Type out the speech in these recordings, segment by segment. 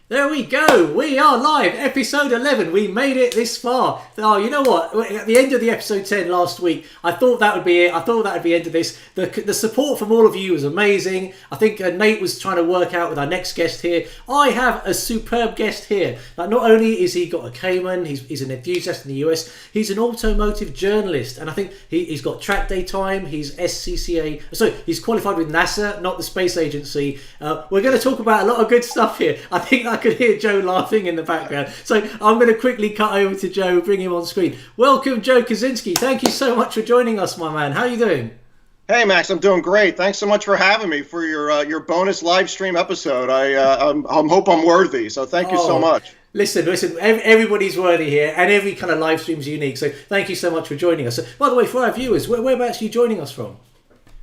There we go. We are live. Episode 11. We made it this far. Oh, you know what? At the end of the episode 10 last week, I thought that would be it. I thought that would be the end of this. The support from all of you was amazing. I think Nate was trying to work out with our next guest here. I have a superb guest here. Like, not only is he got a Cayman, he's an enthusiast in the US, he's an automotive journalist. And I think he's got track day time. He's SCCA. So he's qualified with NASA, not the space agency. We're going to talk about a lot of good stuff here. I think I could hear Joe laughing in the background. So I'm going to quickly cut over to Joe, bring him on screen. Welcome, Joe Kucinski. Thank you so much for joining us, my man. How are you doing? Hey, Max, I'm doing great. Thanks so much for having me for your bonus live stream episode. I hope I'm worthy, so thank you so much. Listen, everybody's worthy here, and every kind of live stream is unique, so thank you so much for joining us. So, by the way, for our viewers, whereabouts are you joining us from?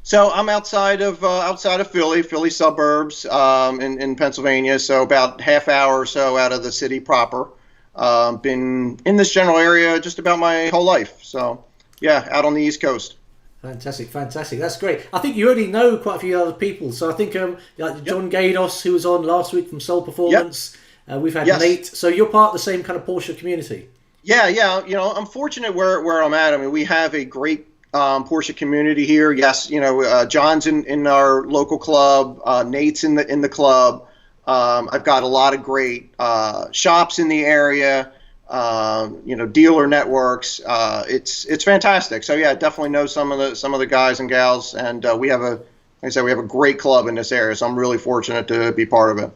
So I'm outside of Philly suburbs, in Pennsylvania. So about half hour or so out of the city proper. Been in this general area just about my whole life. So yeah, out on the East Coast. Fantastic. That's great. I think you already know quite a few other people. So I think like John Gados, who was on last week from Soul Performance. Yep. We've had Nate. So you're part of the same kind of Porsche community. Yeah. You know, I'm fortunate where I'm at. I mean, we have a great Porsche community here. Yes, you know, John's in our local club. Nate's in the club. I've got a lot of great shops in the area. You know, dealer networks. It's fantastic. So yeah, definitely know some of the guys and gals, and we have like I said, we have a great club in this area. So I'm really fortunate to be part of it.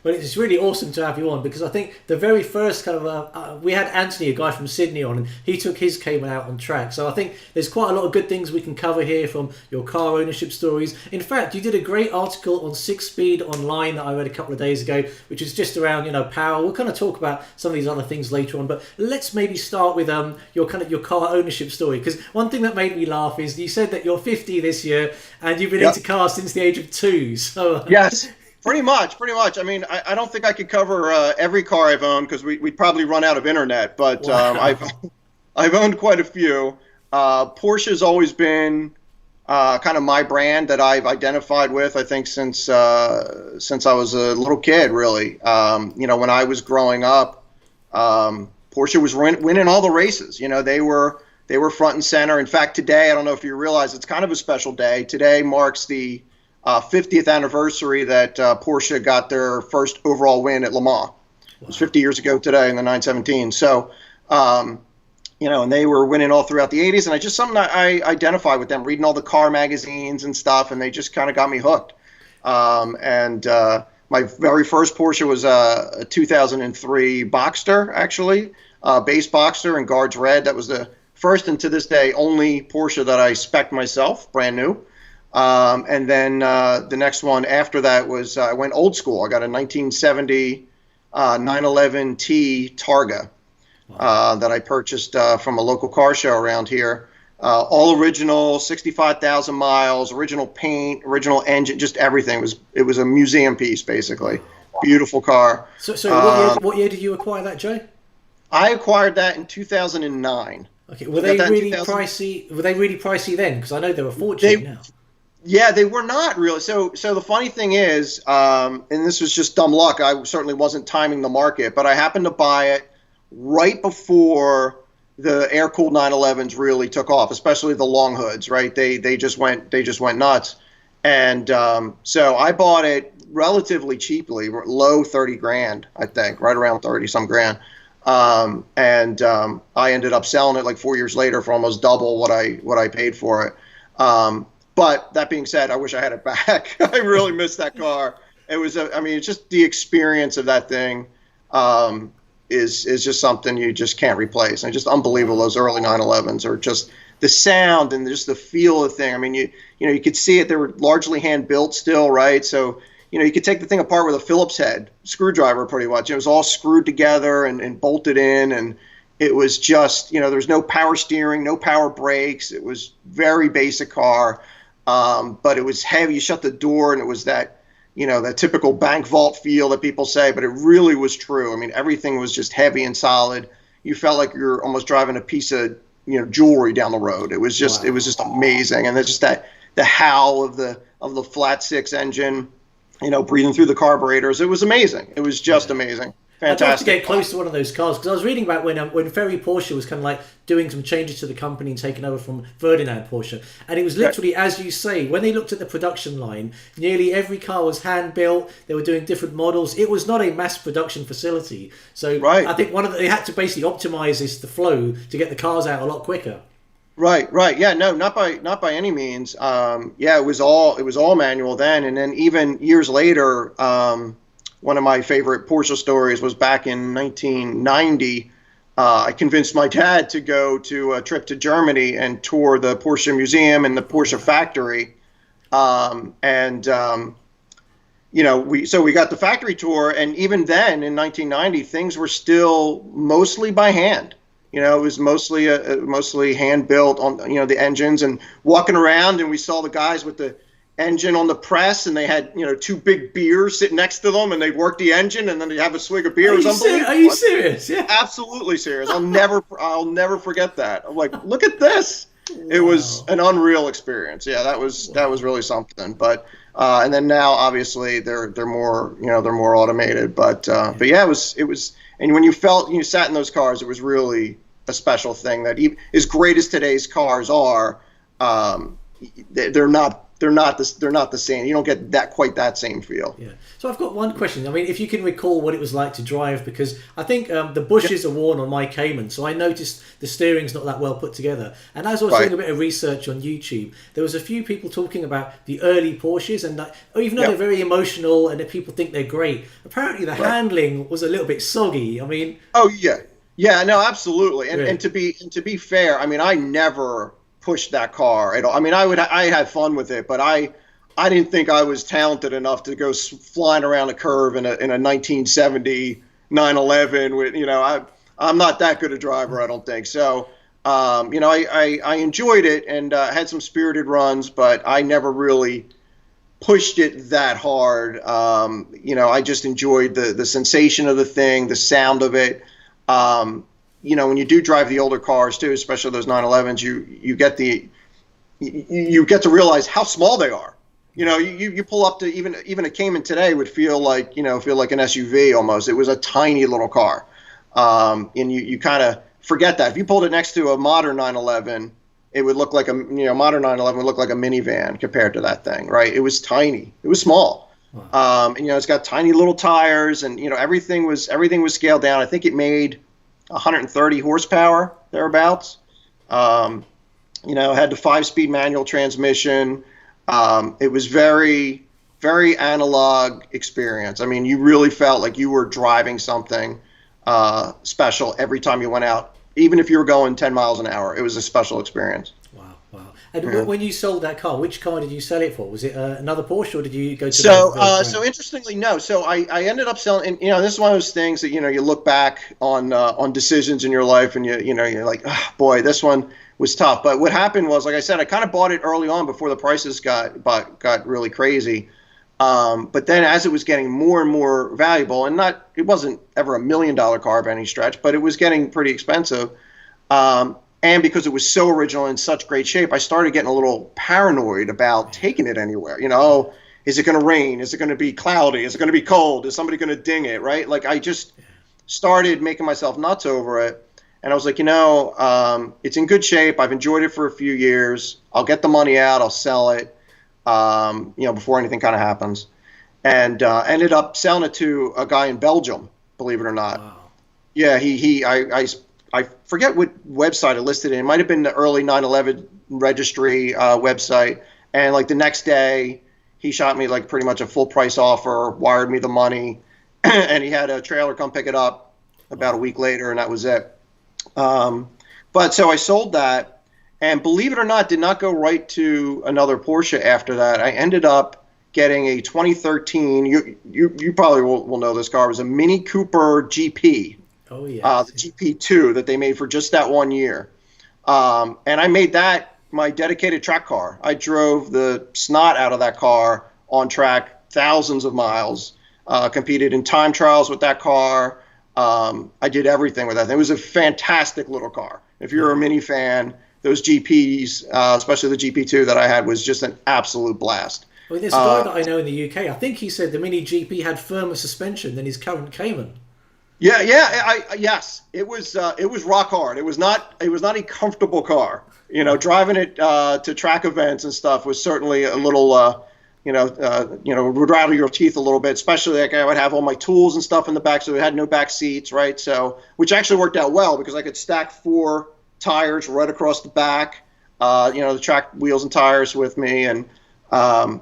Well, it's really awesome to have you on, because I think the very first kind of we had Anthony, a guy from Sydney, on, and he took his Cayman out on track. So I think there's quite a lot of good things we can cover here from your car ownership stories. In fact, you did a great article on 6Speed Online that I read a couple of days ago, which is just around, you know, power. We'll kind of talk about some of these other things later on, but let's maybe start with your car ownership story, because one thing that made me laugh is you said that you're 50 this year and you've been into cars since the age of 2. So yes. Pretty much. I mean, I don't think I could cover every car I've owned, because we'd probably run out of internet. But wow. I've owned quite a few. Porsche's always been kind of my brand that I've identified with. I think since I was a little kid, really. You know, when I was growing up, Porsche was winning all the races. You know, they were front and center. In fact, today, I don't know if you realize, it's kind of a special day. Today marks the 50th anniversary that Porsche got their first overall win at Le Mans. Wow. It was 50 years ago today in the 917. So, you know, and they were winning all throughout the 80s, and something I identify with them, reading all the car magazines and stuff, and they just kind of got me hooked. My very first Porsche was a 2003 Boxster, actually, base Boxster in Guards Red. That was the first, and to this day, only Porsche that I spec'd myself, brand new. And then the next one after that was I went old school. I got a 1970 911 T Targa that I purchased from a local car show around here. All original, 65,000 miles, original paint, original engine, just everything. It was a museum piece, basically. Beautiful car. So what year did you acquire that, Joe? I acquired that in 2009. Okay, were they really pricey? Were they really pricey then? Because I know they're a fortune now. Yeah, they were not really. So the funny thing is, and this was just dumb luck, I certainly wasn't timing the market, but I happened to buy it right before the air-cooled 911s really took off, especially the long hoods, right? They just went nuts. And so I bought it relatively cheaply, low 30 grand, I think, right around 30 some grand. I ended up selling it like 4 years later for almost double what I paid for it. But that being said, I wish I had it back. I really missed that car. It was, it's just the experience of that thing is just something you just can't replace. And just unbelievable. Those early 911s are just the sound and just the feel of the thing. I mean, you could see it. They were largely hand built still, right? So, you could take the thing apart with a Phillips head screwdriver pretty much. It was all screwed together and bolted in, and it was just, there's no power steering, no power brakes. It was very basic car. But it was heavy. You shut the door, and it was that, that typical bank vault feel that people say, but it really was true. I mean, everything was just heavy and solid. You felt like you're almost driving a piece of, jewelry down the road. It was just, wow. It was just amazing. And it's just the howl of the flat six engine. breathing through the carburetors. It was amazing. It was just amazing. I'd love to Fantastic. get close to one of those cars because I was reading about when Ferry Porsche was kind of like doing some changes to the company and taking over from Ferdinand Porsche, and it was literally as you say, when they looked at the production line, nearly every car was hand built. They were doing different models. It was not a mass production facility, so I think they had to basically optimize the flow to get the cars out a lot quicker. Right. Yeah, no, not by any means. It was all manual then, and then even years later. One of my favorite Porsche stories was back in 1990. I convinced my dad to go to a trip to Germany and tour the Porsche Museum and the Porsche factory. We got the factory tour, and even then in 1990, things were still mostly by hand. It was mostly hand built on the engines, and walking around, and we saw the guys with the engine on the press, and they had two big beers sitting next to them, and they'd work the engine, and then they'd have a swig of beer. It was unbelievable. Are you serious? Yeah, absolutely serious. I'll never forget that. I'm like, look at this. It was an unreal experience. Yeah, that was really something. But and then now obviously they're more they're more automated. But yeah, it was and when you sat in those cars, it was really a special thing. That even, as great as today's cars are, they're not the same. You don't get quite that same feel. Yeah. So I've got one question. I mean, if you can recall what it was like to drive, because I think the bushes are worn on my Cayman, so I noticed the steering's not that well put together. And as I was doing a bit of research on YouTube, there was a few people talking about the early Porsches, and even though they're very emotional and that people think they're great, apparently the handling was a little bit soggy. I mean, no, absolutely. And to be fair, I mean, I never pushed that car at all. I mean, I had fun with it, but I didn't think I was talented enough to go flying around a curve in a 1970 911 with, I'm not that good a driver, I don't think. So, I enjoyed it and had some spirited runs, but I never really pushed it that hard. I just enjoyed the sensation of the thing, the sound of it. When you do drive the older cars too, especially those 911s, you get to realize how small they are. You pull up to even a Cayman today would feel like an SUV almost. It was a tiny little car, and you kind of forget that. If you pulled it next to a modern 911, it would look like modern 911 would look like a minivan compared to that thing, right? It was tiny. It was small. Wow. It's got tiny little tires, and everything was scaled down. I think it made 130 horsepower thereabouts. Had the 5-speed manual transmission. It was very, very analog experience. I mean, you really felt like you were driving something special every time you went out. Even if you were going 10 miles an hour, it was a special experience. Wow. And when you sold that car, which car did you sell it for? Was it another Porsche, or did you go to? So interestingly, no. So I ended up selling. And this is one of those things that you look back on decisions in your life, and you're like, oh, boy, this one was tough. But what happened was, like I said, I kind of bought it early on before the prices got really crazy. But then as it was getting more and more valuable, and it wasn't ever $1 million car by any stretch, but it was getting pretty expensive. And because it was so original and in such great shape, I started getting a little paranoid about taking it anywhere. Is it going to rain? Is it going to be cloudy? Is it going to be cold? Is somebody going to ding it, right? Like, I just started making myself nuts over it. And I was like, it's in good shape. I've enjoyed it for a few years. I'll get the money out. I'll sell it, before anything kind of happens. And ended up selling it to a guy in Belgium, believe it or not. Wow. Yeah, I forget what website I listed it. It might have been the early 9/11 registry website. And like the next day, he shot me like pretty much a full price offer, wired me the money, and he had a trailer come pick it up about a week later, and that was it. But so I sold that, and believe it or not, did not go right to another Porsche after that. I ended up getting a 2013. You probably will know this car. It was a Mini Cooper GP. Oh, yeah. The GP2 that they made for just that 1 year. And I made that my dedicated track car. I drove the snot out of that car on track thousands of miles, competed in time trials with that car. I did everything with that thing. It was a fantastic little car. If you're a Mini fan, those GPs, especially the GP2 that I had, was just an absolute blast. Well, there's a guy that I know in the UK. I think he said the Mini GP had firmer suspension than his current Cayman. Yes, it was rock hard. It was not a comfortable car. Driving it to track events and stuff was certainly a little would rattle your teeth a little bit, especially like I would have all my tools and stuff in the back, so it had no back seats, right? So, which actually worked out well because I could stack 4 tires right across the back, the track wheels and tires with me, and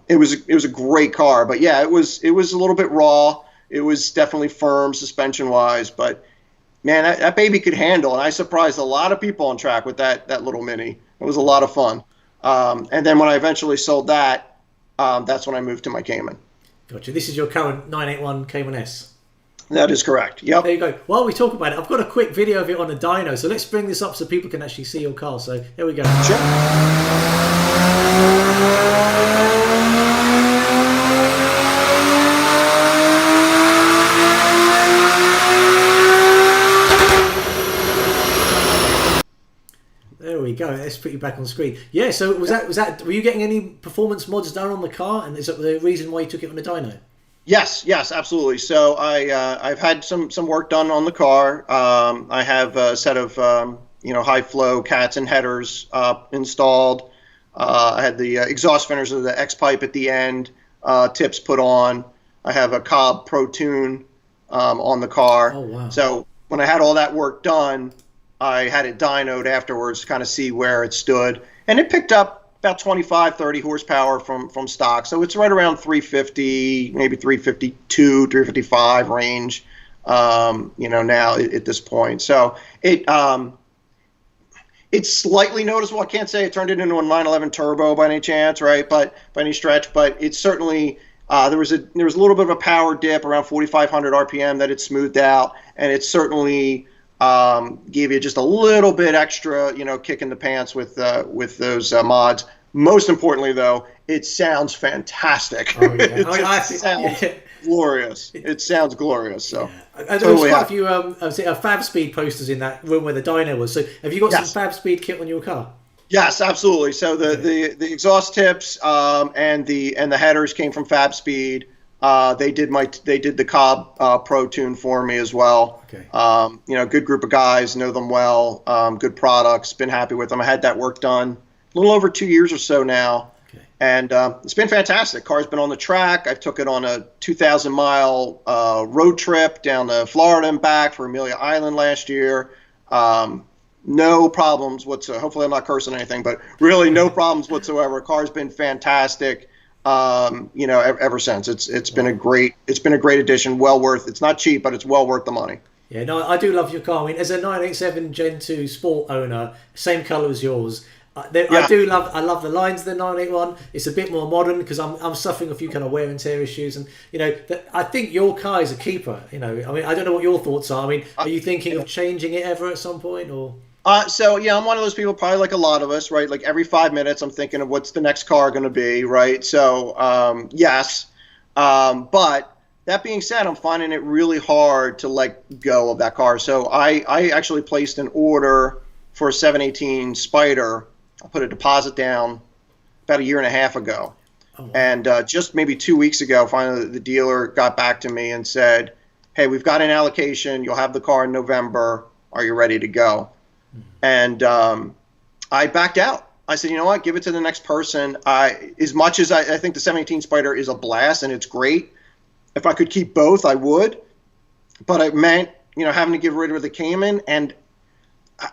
it was a great car. But yeah, it was a little bit raw. It was definitely firm suspension wise, but man, that baby could handle, and I surprised a lot of people on track with that little Mini. It was a lot of fun. And then when I eventually sold that, that's when I moved to my Cayman. Gotcha. This is your current 981 Cayman S. That is correct. Yep. There you go. While we talk about it, I've got a quick video of it on a dyno, so let's bring this up so people can actually see your car. So there we go. Sure. There we go. Let's put you back on screen. Yeah. So was that? Were you getting any performance mods done on the car, and is that the reason why you took it on the dyno? Yes, absolutely. So I've had some work done on the car. I have a set of high flow cats and headers installed. I had the exhaust fenders of the X pipe at the end, tips put on. I have a Cobb Pro Tune on the car. Oh wow! So when I had all that work done, I had it dynoed afterwards to kind of see where it stood, and it picked up about 25, 30 horsepower from stock. So it's right around 350, maybe 352, 355 range, now at this point. So it's slightly noticeable. I can't say it turned it into a 911 turbo by any chance, right? But by any stretch, but it's certainly, there was a little bit of a power dip around 4,500 RPM that it smoothed out, and it certainly gave you just a little bit extra, kick in the pants with those mods. Most importantly, though, it sounds fantastic. Oh, yeah. It sounds glorious. It sounds glorious. So yeah. There was quite a few Fab Speed posters in that room where the dyno was. So have you got some Fab Speed kit on your car? Yes, absolutely. So the exhaust tips and the headers came from Fab Speed. They did the Cobb Pro Tune for me as well. Okay. Good group of guys, know them well. Good products. Been happy with them. I had that work done a little over 2 years or so now, and it's been fantastic. Car's been on the track. I took it on a 2,000-mile road trip down to Florida and back for Amelia Island last year. No problems whatsoever. Hopefully, I'm not cursing anything, but really no problems whatsoever. Car's been fantastic. Ever since. It's been a great addition. Well worth. It's not cheap, but it's well worth the money. Yeah, no, I do love your car. I mean, as a 987 Gen 2 Sport owner, same colour as yours. I love the lines of the 981. It's a bit more modern because I'm suffering a few kind of wear and tear issues, and I think your car is a keeper. I mean, I don't know what your thoughts are. I mean, are you thinking of changing it ever at some point, or? I'm one of those people, probably like a lot of us, right? Like every 5 minutes, I'm thinking of what's the next car going to be, right? So, yes. But that being said, I'm finding it really hard to let go of that car. So I actually placed an order for a 718 Spider. I put a deposit down about 1.5 years ago. Oh, wow. And just maybe 2 weeks ago, finally the dealer got back to me and said, hey, we've got an allocation. You'll have the car in November. Are you ready to go? And I backed out. I said, you know what, give it to the next person. As much as I think the 718 Spider is a blast and it's great, if I could keep both, I would. But it meant, having to get rid of the Cayman. And,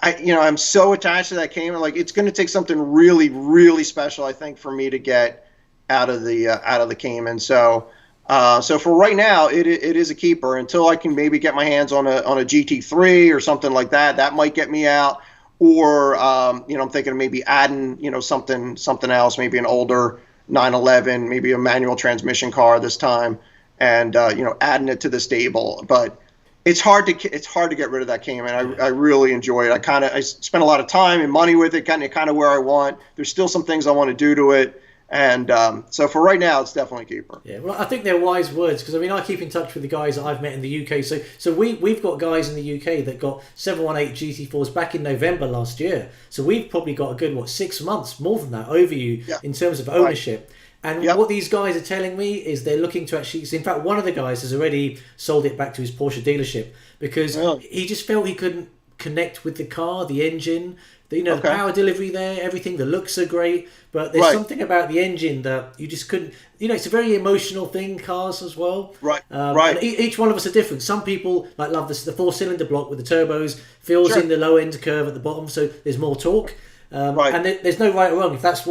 I'm so attached to that Cayman. Like, it's going to take something really, really special, I think, for me to get out of the Cayman. So for right now, it is a keeper until I can maybe get my hands on a GT3 or something like that. That might get me out. Or I'm thinking of maybe adding something else, maybe an older 911, maybe a manual transmission car this time, and adding it to the stable. But it's hard to get rid of that Cayman. I really enjoy it. I spent a lot of time and money with it, kind of where I want. There's still some things I want to do to it. And so for right now, it's definitely a keeper. Yeah, well, I think they're wise words because I keep in touch with the guys that I've met in the UK. So we've got guys in the UK that got 718 GT4s back in November last year. So we've probably got a good 6 months more than that over you in terms of ownership. Right. And what these guys are telling me is they're looking to actually... In fact, one of the guys has already sold it back to his Porsche dealership because he just felt he couldn't connect with the car, the engine, the power delivery there, everything. The looks are great, but there's something about the engine that you just couldn't... it's a very emotional thing, cars as well. Right, And each one of us are different. Some people love the 4-cylinder block with the turbos, fills in the low end curve at the bottom, so there's more torque. And there's no right or wrong. If that's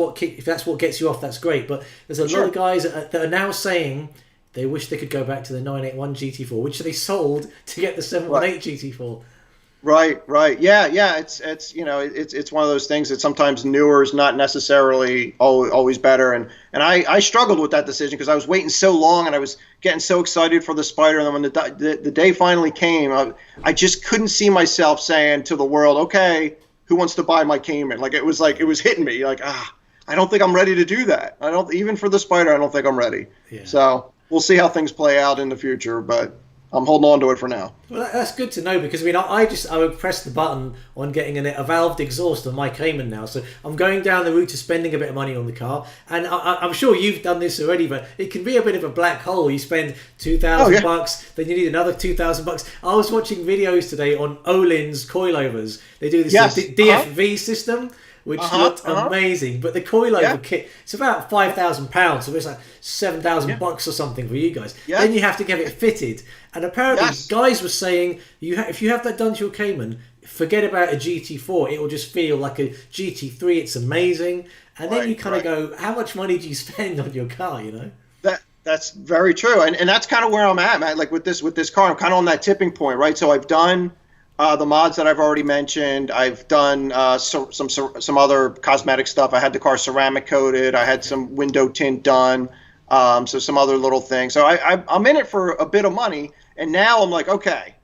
what gets you off, that's great. But there's a lot of guys that are now saying they wish they could go back to the 981 GT4, which they sold to get the 718 GT4. Right. Yeah. It's one of those things that sometimes newer is not necessarily always better. And I struggled with that decision because I was waiting so long and I was getting so excited for the Spider. And then when the day finally came, I just couldn't see myself saying to the world, okay, who wants to buy my Cayman? It was hitting me I don't think I'm ready to do that. Even for the Spider, I don't think I'm ready. Yeah. So we'll see how things play out in the future, but I'm holding on to it for now. Well, that's good to know because I would press the button on getting a valved exhaust on my Cayman now. So I'm going down the route to spending a bit of money on the car, and I'm sure you've done this already, but it can be a bit of a black hole. You spend $2,000, then you need another $2,000. I was watching videos today on Olin's coilovers. They do this DFV system, which looked amazing. But the coilover kit, it's about £5,000, so it's like $7,000 or something for you guys. Yeah. Then you have to get it fitted. And apparently, guys were saying, if you have that done to your Cayman, forget about a GT4. It will just feel like a GT3. It's amazing. And then you kind of go, how much money do you spend on your car, That's very true. And that's kind of where I'm at, Matt. With this car, I'm kind of on that tipping point, right? So I've done... the mods that I've already mentioned. I've done some other cosmetic stuff. I had the car ceramic coated. I had some window tint done. So some other little things. So I'm in it for a bit of money. And now I'm like, okay,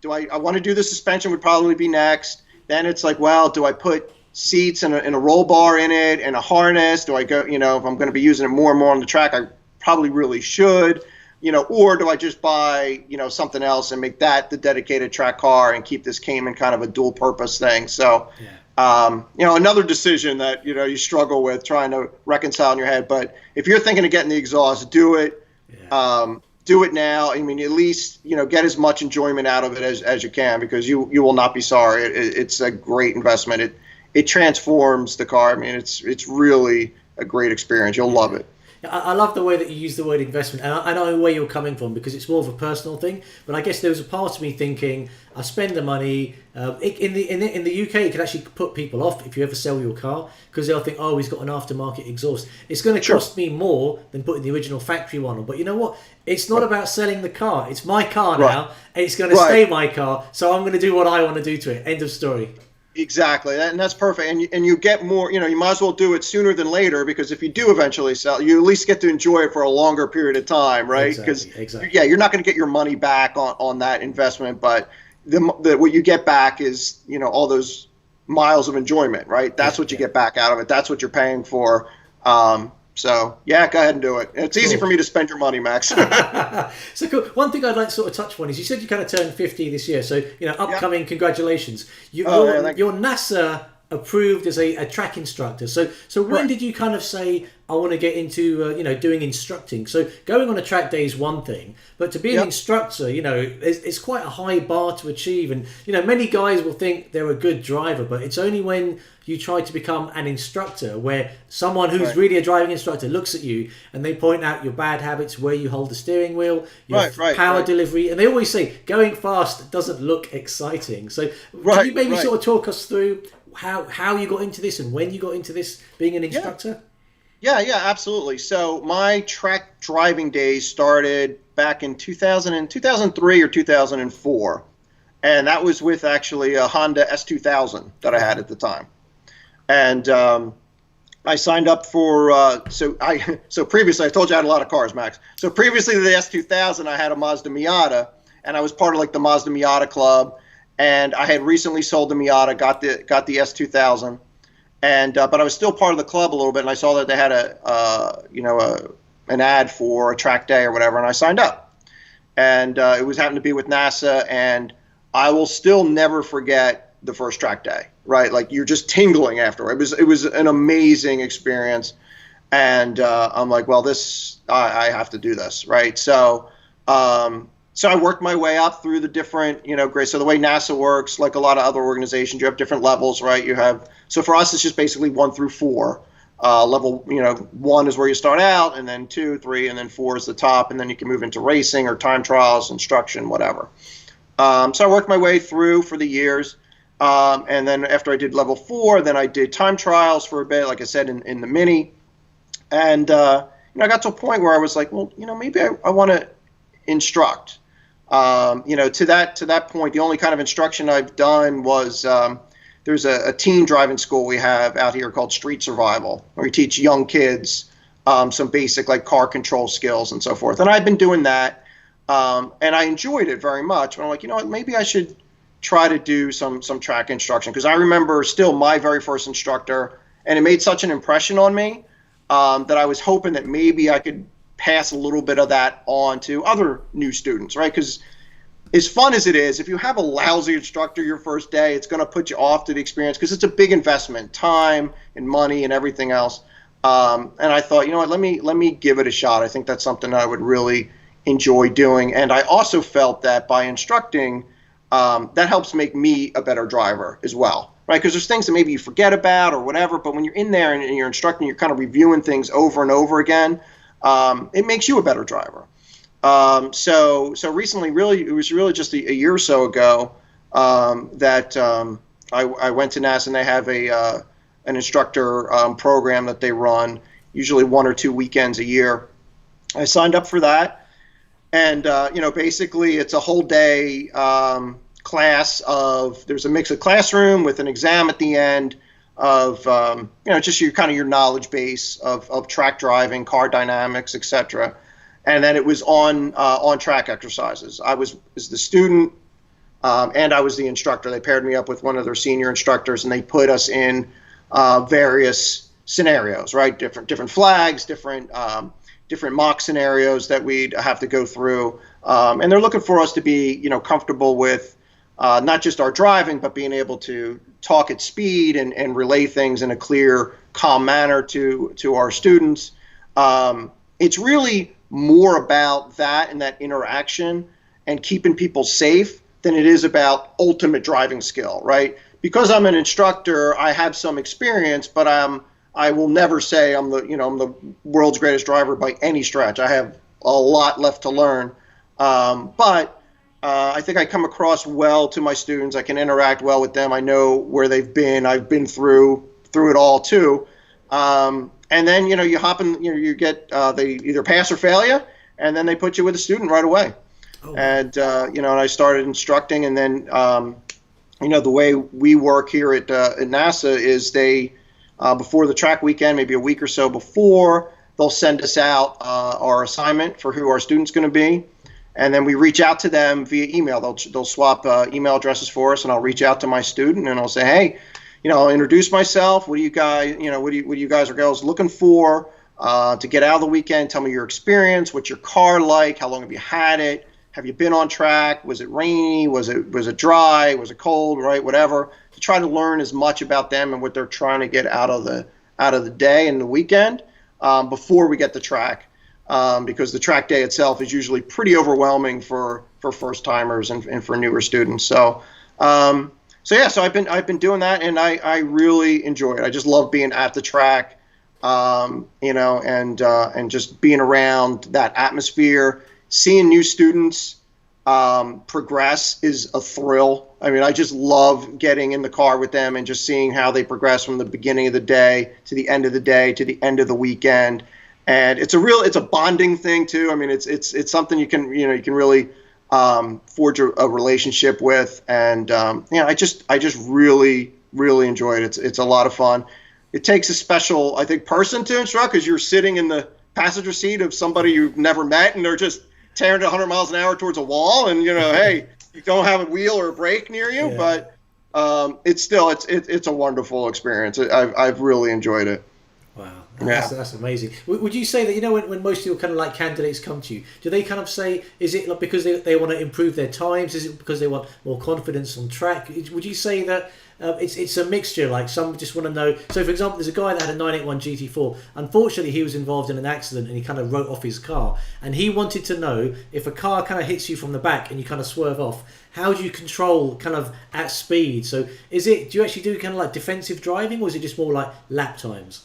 I want to do the suspension would probably be next. Then it's like, well, do I put seats and a roll bar in it and a harness? Do I go, if I'm going to be using it more and more on the track, I probably really should. Or do I just buy, something else and make that the dedicated track car and keep this Cayman kind of a dual purpose thing? So, another decision that, you struggle with trying to reconcile in your head. But if you're thinking of getting the exhaust, do it. Yeah. Do it now. I mean, at least, get as much enjoyment out of it as you can because you will not be sorry. It's a great investment. It transforms the car. I mean, it's really a great experience. You'll love it. I love the way that you use the word investment, and I know where you're coming from because it's more of a personal thing. But I guess there was a part of me thinking, I spend the money. In the UK, it can actually put people off if you ever sell your car because they'll think, oh, he's got an aftermarket exhaust. It's going to cost me more than putting the original factory one on. But you know what? It's not about selling the car. It's my car now, and it's going to stay my car. So I'm going to do what I want to do to it. End of story. Exactly, and that's perfect. And you get more, you might as well do it sooner than later because if you do eventually sell, you at least get to enjoy it for a longer period of time, right? Because you're not going to get your money back on that investment, but what you get back is, all those miles of enjoyment, right? That's what you get back out of it. That's what you're paying for. So, go ahead and do it. It's easy for me to spend your money, Max. So cool. One thing I'd like to sort of touch on is you said you kind of turned 50 this year. So, upcoming congratulations. You're NASA approved as a track instructor. So when did you kind of say, I want to get into, doing instructing? So going on a track day is one thing, but to be an instructor, it's quite a high bar to achieve. And, many guys will think they're a good driver, but it's only when you try to become an instructor where someone who's really a driving instructor looks at you and they point out your bad habits, where you hold the steering wheel, your power delivery. And they always say going fast doesn't look exciting. So can you maybe sort of talk us through how you got into this and when you got into this being an instructor? Yeah, absolutely. So my track driving days started back in 2003 or 2004. And that was with actually a Honda S2000 that I had at the time. And I signed up for, so previously, I told you I had a lot of cars, Max. So previously to the S2000, I had a Mazda Miata, and I was part of the Mazda Miata club. And I had recently sold the Miata, got the S2000, and but I was still part of the club a little bit, and I saw that they had an ad for a track day or whatever, and I signed up. And it was happened to be with NASA, and I will still never forget the first track day. Right, you're just tingling after. It was an amazing experience. And I'm like, well, I have to do this, right? So I worked my way up through the different, grades. So the way NASA works, like a lot of other organizations, you have different levels, right? So for us, it's just basically 1 through 4. Level, 1 is where you start out, and then 2, 3, and then 4 is the top, and then you can move into racing or time trials, instruction, whatever. So I worked my way through for the years. And then after I did level 4, then I did time trials for a bit, like I said, in the Mini. And, I got to a point where I was like, well, maybe I want to instruct. To that point, the only kind of instruction I've done was there's a teen driving school we have out here called Street Survival, where we teach young kids some basic like car control skills and so forth. And I've been doing that, and I enjoyed it very much. But I'm like, you know what, maybe I should try to do some track instruction, because I remember still my very first instructor, and it made such an impression on me that I was hoping that maybe I could pass a little bit of that on to other new students, right? Because as fun as it is, if you have a lousy instructor your first day, it's going to put you off to the experience, because it's a big investment, time and money and everything else. And I thought, you know what, let me give it a shot. I think that's something I would really enjoy doing. And I also felt that by instructing, that helps make me a better driver as well, right? Because there's things that maybe you forget about or whatever, but when you're in there and you're instructing, you're kind of reviewing things over and over again. It makes you a better driver. So recently, it was really just a year or so ago that I went to NASA, and they have an instructor program that they run, usually 1 or 2 weekends a year. I signed up for that, and basically it's a whole day class there's a mix of classroom with an exam at the end of just your knowledge base of track driving, car dynamics, etc. And then it was on track exercises. I was the student, and I was the instructor. They paired me up with one of their senior instructors, and they put us in various scenarios, right? Different flags, different mock scenarios that we'd have to go through, and they're looking for us to be comfortable with not just our driving, but being able to talk at speed and relay things in a clear, calm manner to our students. It's really more about that and that interaction and keeping people safe than it is about ultimate driving skill, right? Because I'm an instructor, I have some experience, but I will never say I'm the world's greatest driver by any stretch. I have a lot left to learn, but I think I come across well to my students. I can interact well with them. I know where they've been. I've been through it all too. And then you hop in. You get they either pass or fail you, and then they put you with a student right away. Oh. And and I started instructing, and then the way we work here at NASA is they before the track weekend, maybe a week or so before, they'll send us out our assignment for who our student's going to be. And then we reach out to them via email. They'll swap email addresses for us, and I'll reach out to my student, and I'll say, hey, I'll introduce myself. What do you guys, what do you guys or girls looking for to get out of the weekend? Tell me your experience. What's your car like? How long have you had it? Have you been on track? Was it rainy? Was it dry? Was it cold? Right? Whatever. To try to learn as much about them and what they're trying to get out of the day and the weekend before we get the track. Because the track day itself is usually pretty overwhelming for first timers and for newer students. So I've been doing that, and I really enjoy it. I just love being at the track, and just being around that atmosphere. Seeing new students progress is a thrill. I mean, I just love getting in the car with them and just seeing how they progress from the beginning of the day to the end of the day to the end of the weekend. And it's a bonding thing too. I mean, it's something you can really forge a relationship with, and I just really enjoy it. It's a lot of fun. It takes a special, I think, person to instruct, because you're sitting in the passenger seat of somebody you've never met, and they're just tearing at 100 miles an hour towards a wall, and hey, you don't have a wheel or a brake near you, yeah. But it's a wonderful experience. I've really enjoyed it. Wow, that's amazing. Would you say that, when most people kind of like candidates come to you, do they kind of say, is it like because they want to improve their times? Is it because they want more confidence on track? Would you say that it's a mixture. Like some just want to know. So for example, there's a guy that had a 981 GT4. Unfortunately, he was involved in an accident and he kind of wrote off his car. And he wanted to know if a car kind of hits you from the back and you kind of swerve off, how do you control kind of at speed? So do you actually do kind of like defensive driving, or is it just more like lap times?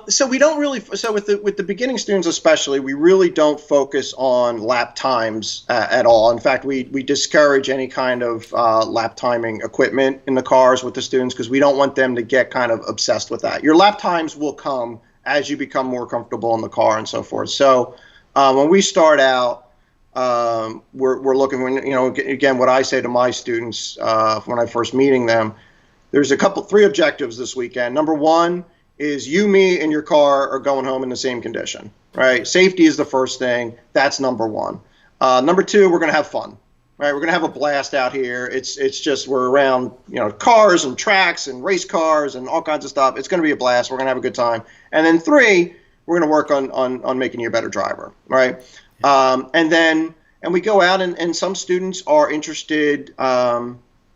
So we don't really. So with the beginning students especially, we really don't focus on lap times at all. In fact, we discourage any kind of lap timing equipment in the cars with the students because we don't want them to get kind of obsessed with that. Your lap times will come as you become more comfortable in the car and so forth. So when we start out, we're looking. Again, what I say to my students when I first meeting them, there's three objectives this weekend. Number one is you, me, and your car are going home in the same condition, right? Safety is the first thing. That's number one. Number two, we're going to have fun, right? We're going to have a blast out here. It's just we're around, cars and tracks and race cars and all kinds of stuff. It's going to be a blast. We're going to have a good time. And then three, we're going to work on making you a better driver, right? And we go out and some students are interested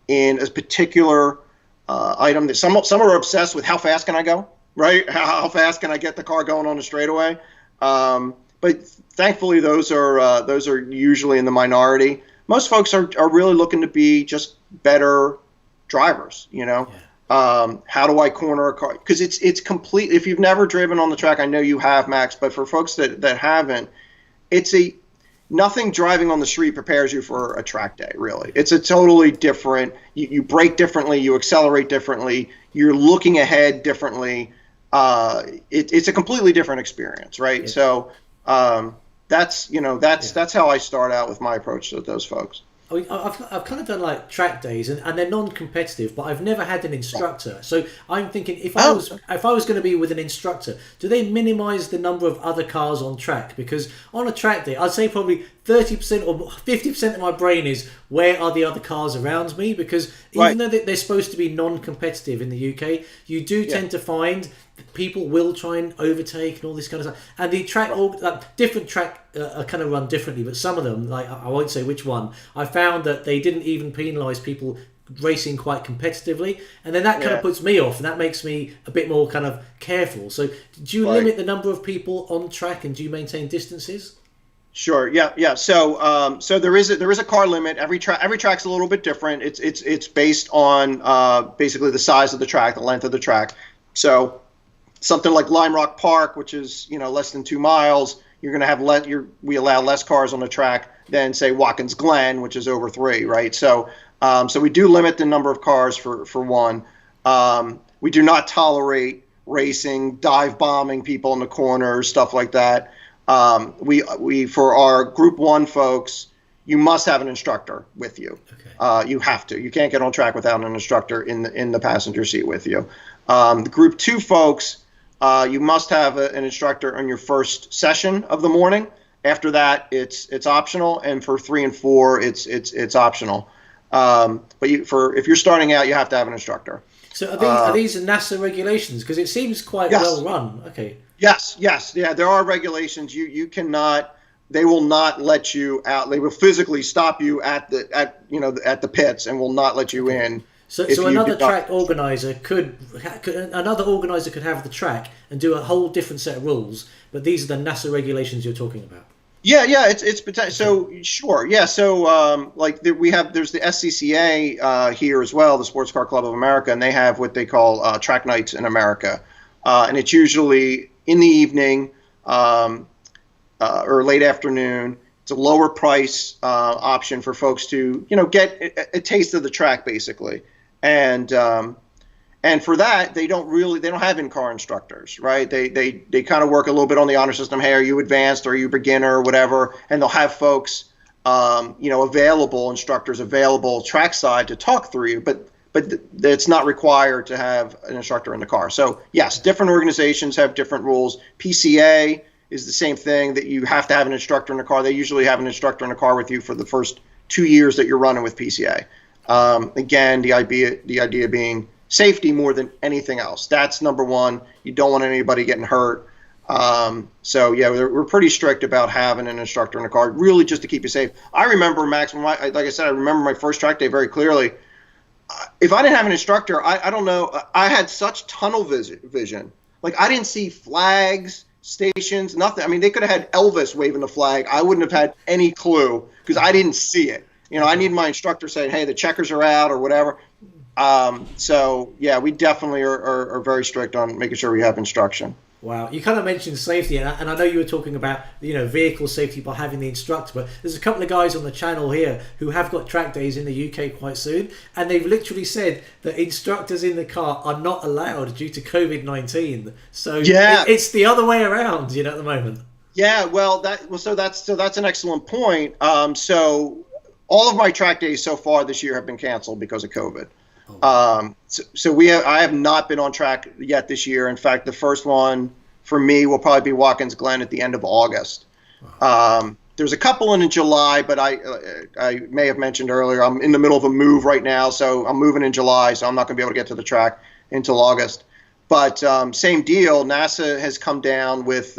in a particular item that some are obsessed with. How fast can I go? Right? How fast can I get the car going on the straightaway? But thankfully, those are usually in the minority. Most folks are really looking to be just better drivers. Yeah. How do I corner a car? Because it's complete. If you've never driven on the track, I know you have, Max. But for folks that haven't, nothing driving on the street prepares you for a track day. Really, it's a totally different. You brake differently. You accelerate differently. You're looking ahead differently. It's a completely different experience, right? Yeah. So that's how I start out with my approach to those folks. I've kind of done like track days, and they're non-competitive, but I've never had an instructor. So I'm thinking if I was going to be with an instructor, do they minimise the number of other cars on track? Because on a track day, I'd say probably 30% or 50% of my brain is where are the other cars around me? Because even though they're supposed to be non-competitive in the UK, you do tend to find people will try and overtake and all this kind of stuff. And the track, different track are kind of run differently, but some of them, like I won't say which one, I found that they didn't even penalise people racing quite competitively, and then that kind of puts me off, and that makes me a bit more kind of careful. So do you limit the number of people on track, and do you maintain distances? Sure. Yeah. So there is a car limit. Every track's a little bit different. It's based on basically the size of the track, the length of the track. So something like Lime Rock Park, which is less than 2 miles, you're going to have we allow less cars on the track than say Watkins Glen, which is over 3, right? So we do limit the number of cars for one. We do not tolerate racing, dive bombing people in the corners, stuff like that. We for our Group 1 folks, you must have an instructor with you. Okay. You have to. You can't get on track without an instructor in the passenger seat with you. The Group 2 folks, you must have an instructor on your first session of the morning. After that, it's optional, and for 3 and 4, it's optional. But if you're starting out, you have to have an instructor. So are these NASA regulations? Because it seems quite well run. Okay. Yes. Yeah, there are regulations. You cannot. They will not let you out. They will physically stop you at the pits and will not let you in. So another track organizer could have the track and do a whole different set of rules, but these are the NASA regulations you're talking about. Yeah, it's potential. So sure, yeah. So there's the SCCA here as well, the Sports Car Club of America, and they have what they call track nights in America, and it's usually in the evening or late afternoon. It's a lower price option for folks to get a taste of the track basically. And for that, they don't have in-car instructors, right? They kind of work a little bit on the honor system. Hey, are you advanced? Or are you beginner? Or whatever. And they'll have folks, instructors available trackside to talk through you. But it's not required to have an instructor in the car. So yes, different organizations have different rules. PCA is the same thing, that you have to have an instructor in the car. They usually have an instructor in the car with you for the first 2 years that you're running with PCA. Again, the idea being safety more than anything else. That's number one. You don't want anybody getting hurt. So yeah, we're pretty strict about having an instructor in the car, really just to keep you safe. I remember, Max, like I said, I remember my first track day very clearly. if I didn't have an instructor, I don't know. I had such tunnel vision. Like, I didn't see flags, stations, nothing. I mean, they could have had Elvis waving the flag. I wouldn't have had any clue because I didn't see it. You know, I need my instructor saying, hey, the checkers are out or whatever. So, yeah, we definitely are very strict on making sure we have instruction. Wow, you kind of mentioned safety, and I know you were talking about, you know, vehicle safety by having the instructor, but there's a couple of guys on the channel here who have got track days in the UK quite soon, and they've literally said that instructors in the car are not allowed due to COVID-19. So yeah, it's the other way around, you know, at the moment. Yeah, so that's an excellent point. So all of my track days so far this year have been canceled because of COVID. I have not been on track yet this year. In fact, the first one for me will probably be Watkins Glen at the end of August. There's a couple in July, but I may have mentioned earlier, I'm in the middle of a move right now, so I'm moving in July, so I'm not going to be able to get to the track until August. But same deal, NASA has come down with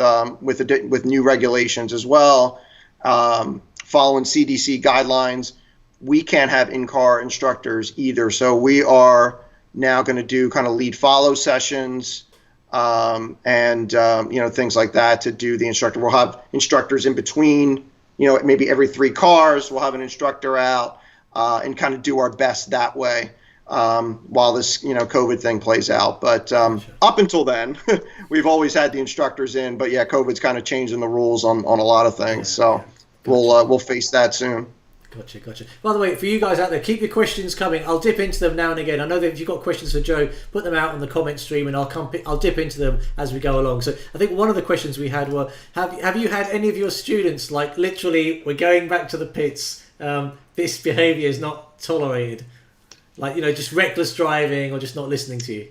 new regulations as well, following CDC guidelines. We can't have in-car instructors either. So we are now going to do kind of lead follow sessions and things like that to do the instructor. We'll have instructors in between, maybe every 3 cars. We'll have an instructor out and kind of do our best that way while this, COVID thing plays out. But up until then, we've always had the instructors in. But, yeah, COVID's kind of changing the rules on a lot of things. So we'll face that soon. Gotcha. By the way, for you guys out there, keep your questions coming. I'll dip into them now and again. I know that if you've got questions for Joe, put them out on the comment stream, and I'll dip into them as we go along. So I think one of the questions we had were, have you had any of your students, like, literally, we're going back to the pits, this behaviour is not tolerated? Like, just reckless driving or just not listening to you?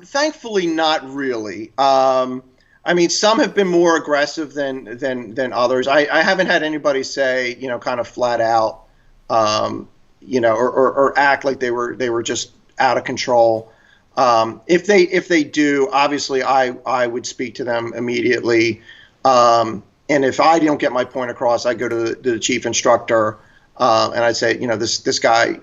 Thankfully, not really. I mean, some have been more aggressive than others. I haven't had anybody say, kind of flat out, or act like they were just out of control. If they do, obviously, I would speak to them immediately. And if I don't get my point across, I go to the chief instructor, and I say, this guy,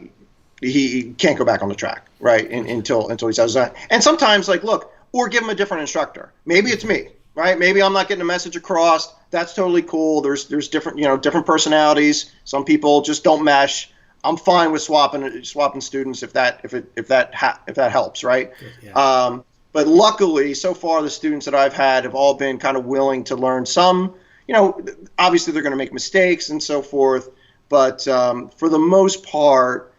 he can't go back on the track, right? Until he says that. And sometimes, look. Or give them a different instructor. Maybe it's me, right? Maybe I'm not getting a message across. That's totally cool. There's different, different personalities. Some people just don't mesh. I'm fine with swapping students if that helps, right? Yeah. But luckily, so far the students that I've had have all been kind of willing to learn. Some, obviously they're going to make mistakes and so forth, but for the most part,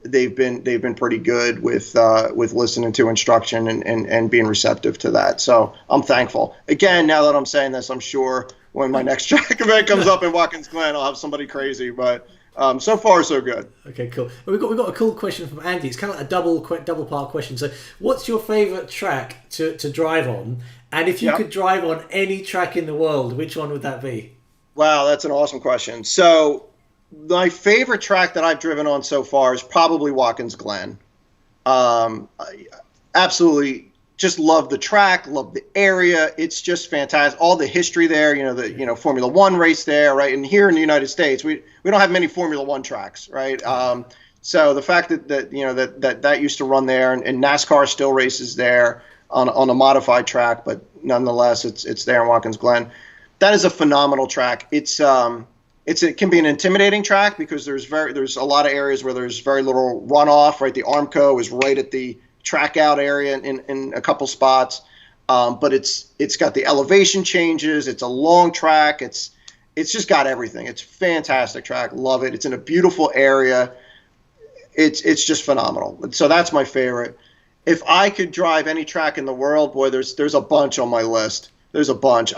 they've been pretty good with listening to instruction and being receptive to that. So I'm thankful. Again, now that I'm saying this, I'm sure when my next track event comes up in Watkins Glen, I'll have somebody crazy. But so far, so good. Okay, cool. We've got a cool question from Andy. It's kind of like a double part question. So, what's your favourite track to drive on? And if you could drive on any track in the world, which one would that be? Wow, that's an awesome question. So, my favorite track that I've driven on so far is probably Watkins Glen. I absolutely just love the track, love the area. It's just fantastic. All the history there, the Formula One race there, right? And here in the United States, we don't have many Formula One tracks, right? So the fact that used to run there, and NASCAR still races there on a modified track, but nonetheless, it's there in Watkins Glen. That is a phenomenal track. It can be an intimidating track because there's a lot of areas where there's very little runoff, right? The Armco is right at the track out area in a couple spots. But it's got the elevation changes. It's a long track. It's just got everything. It's a fantastic track. Love it. It's in a beautiful area. It's just phenomenal. So that's my favorite. If I could drive any track in the world, boy, there's a bunch on my list. There's a bunch.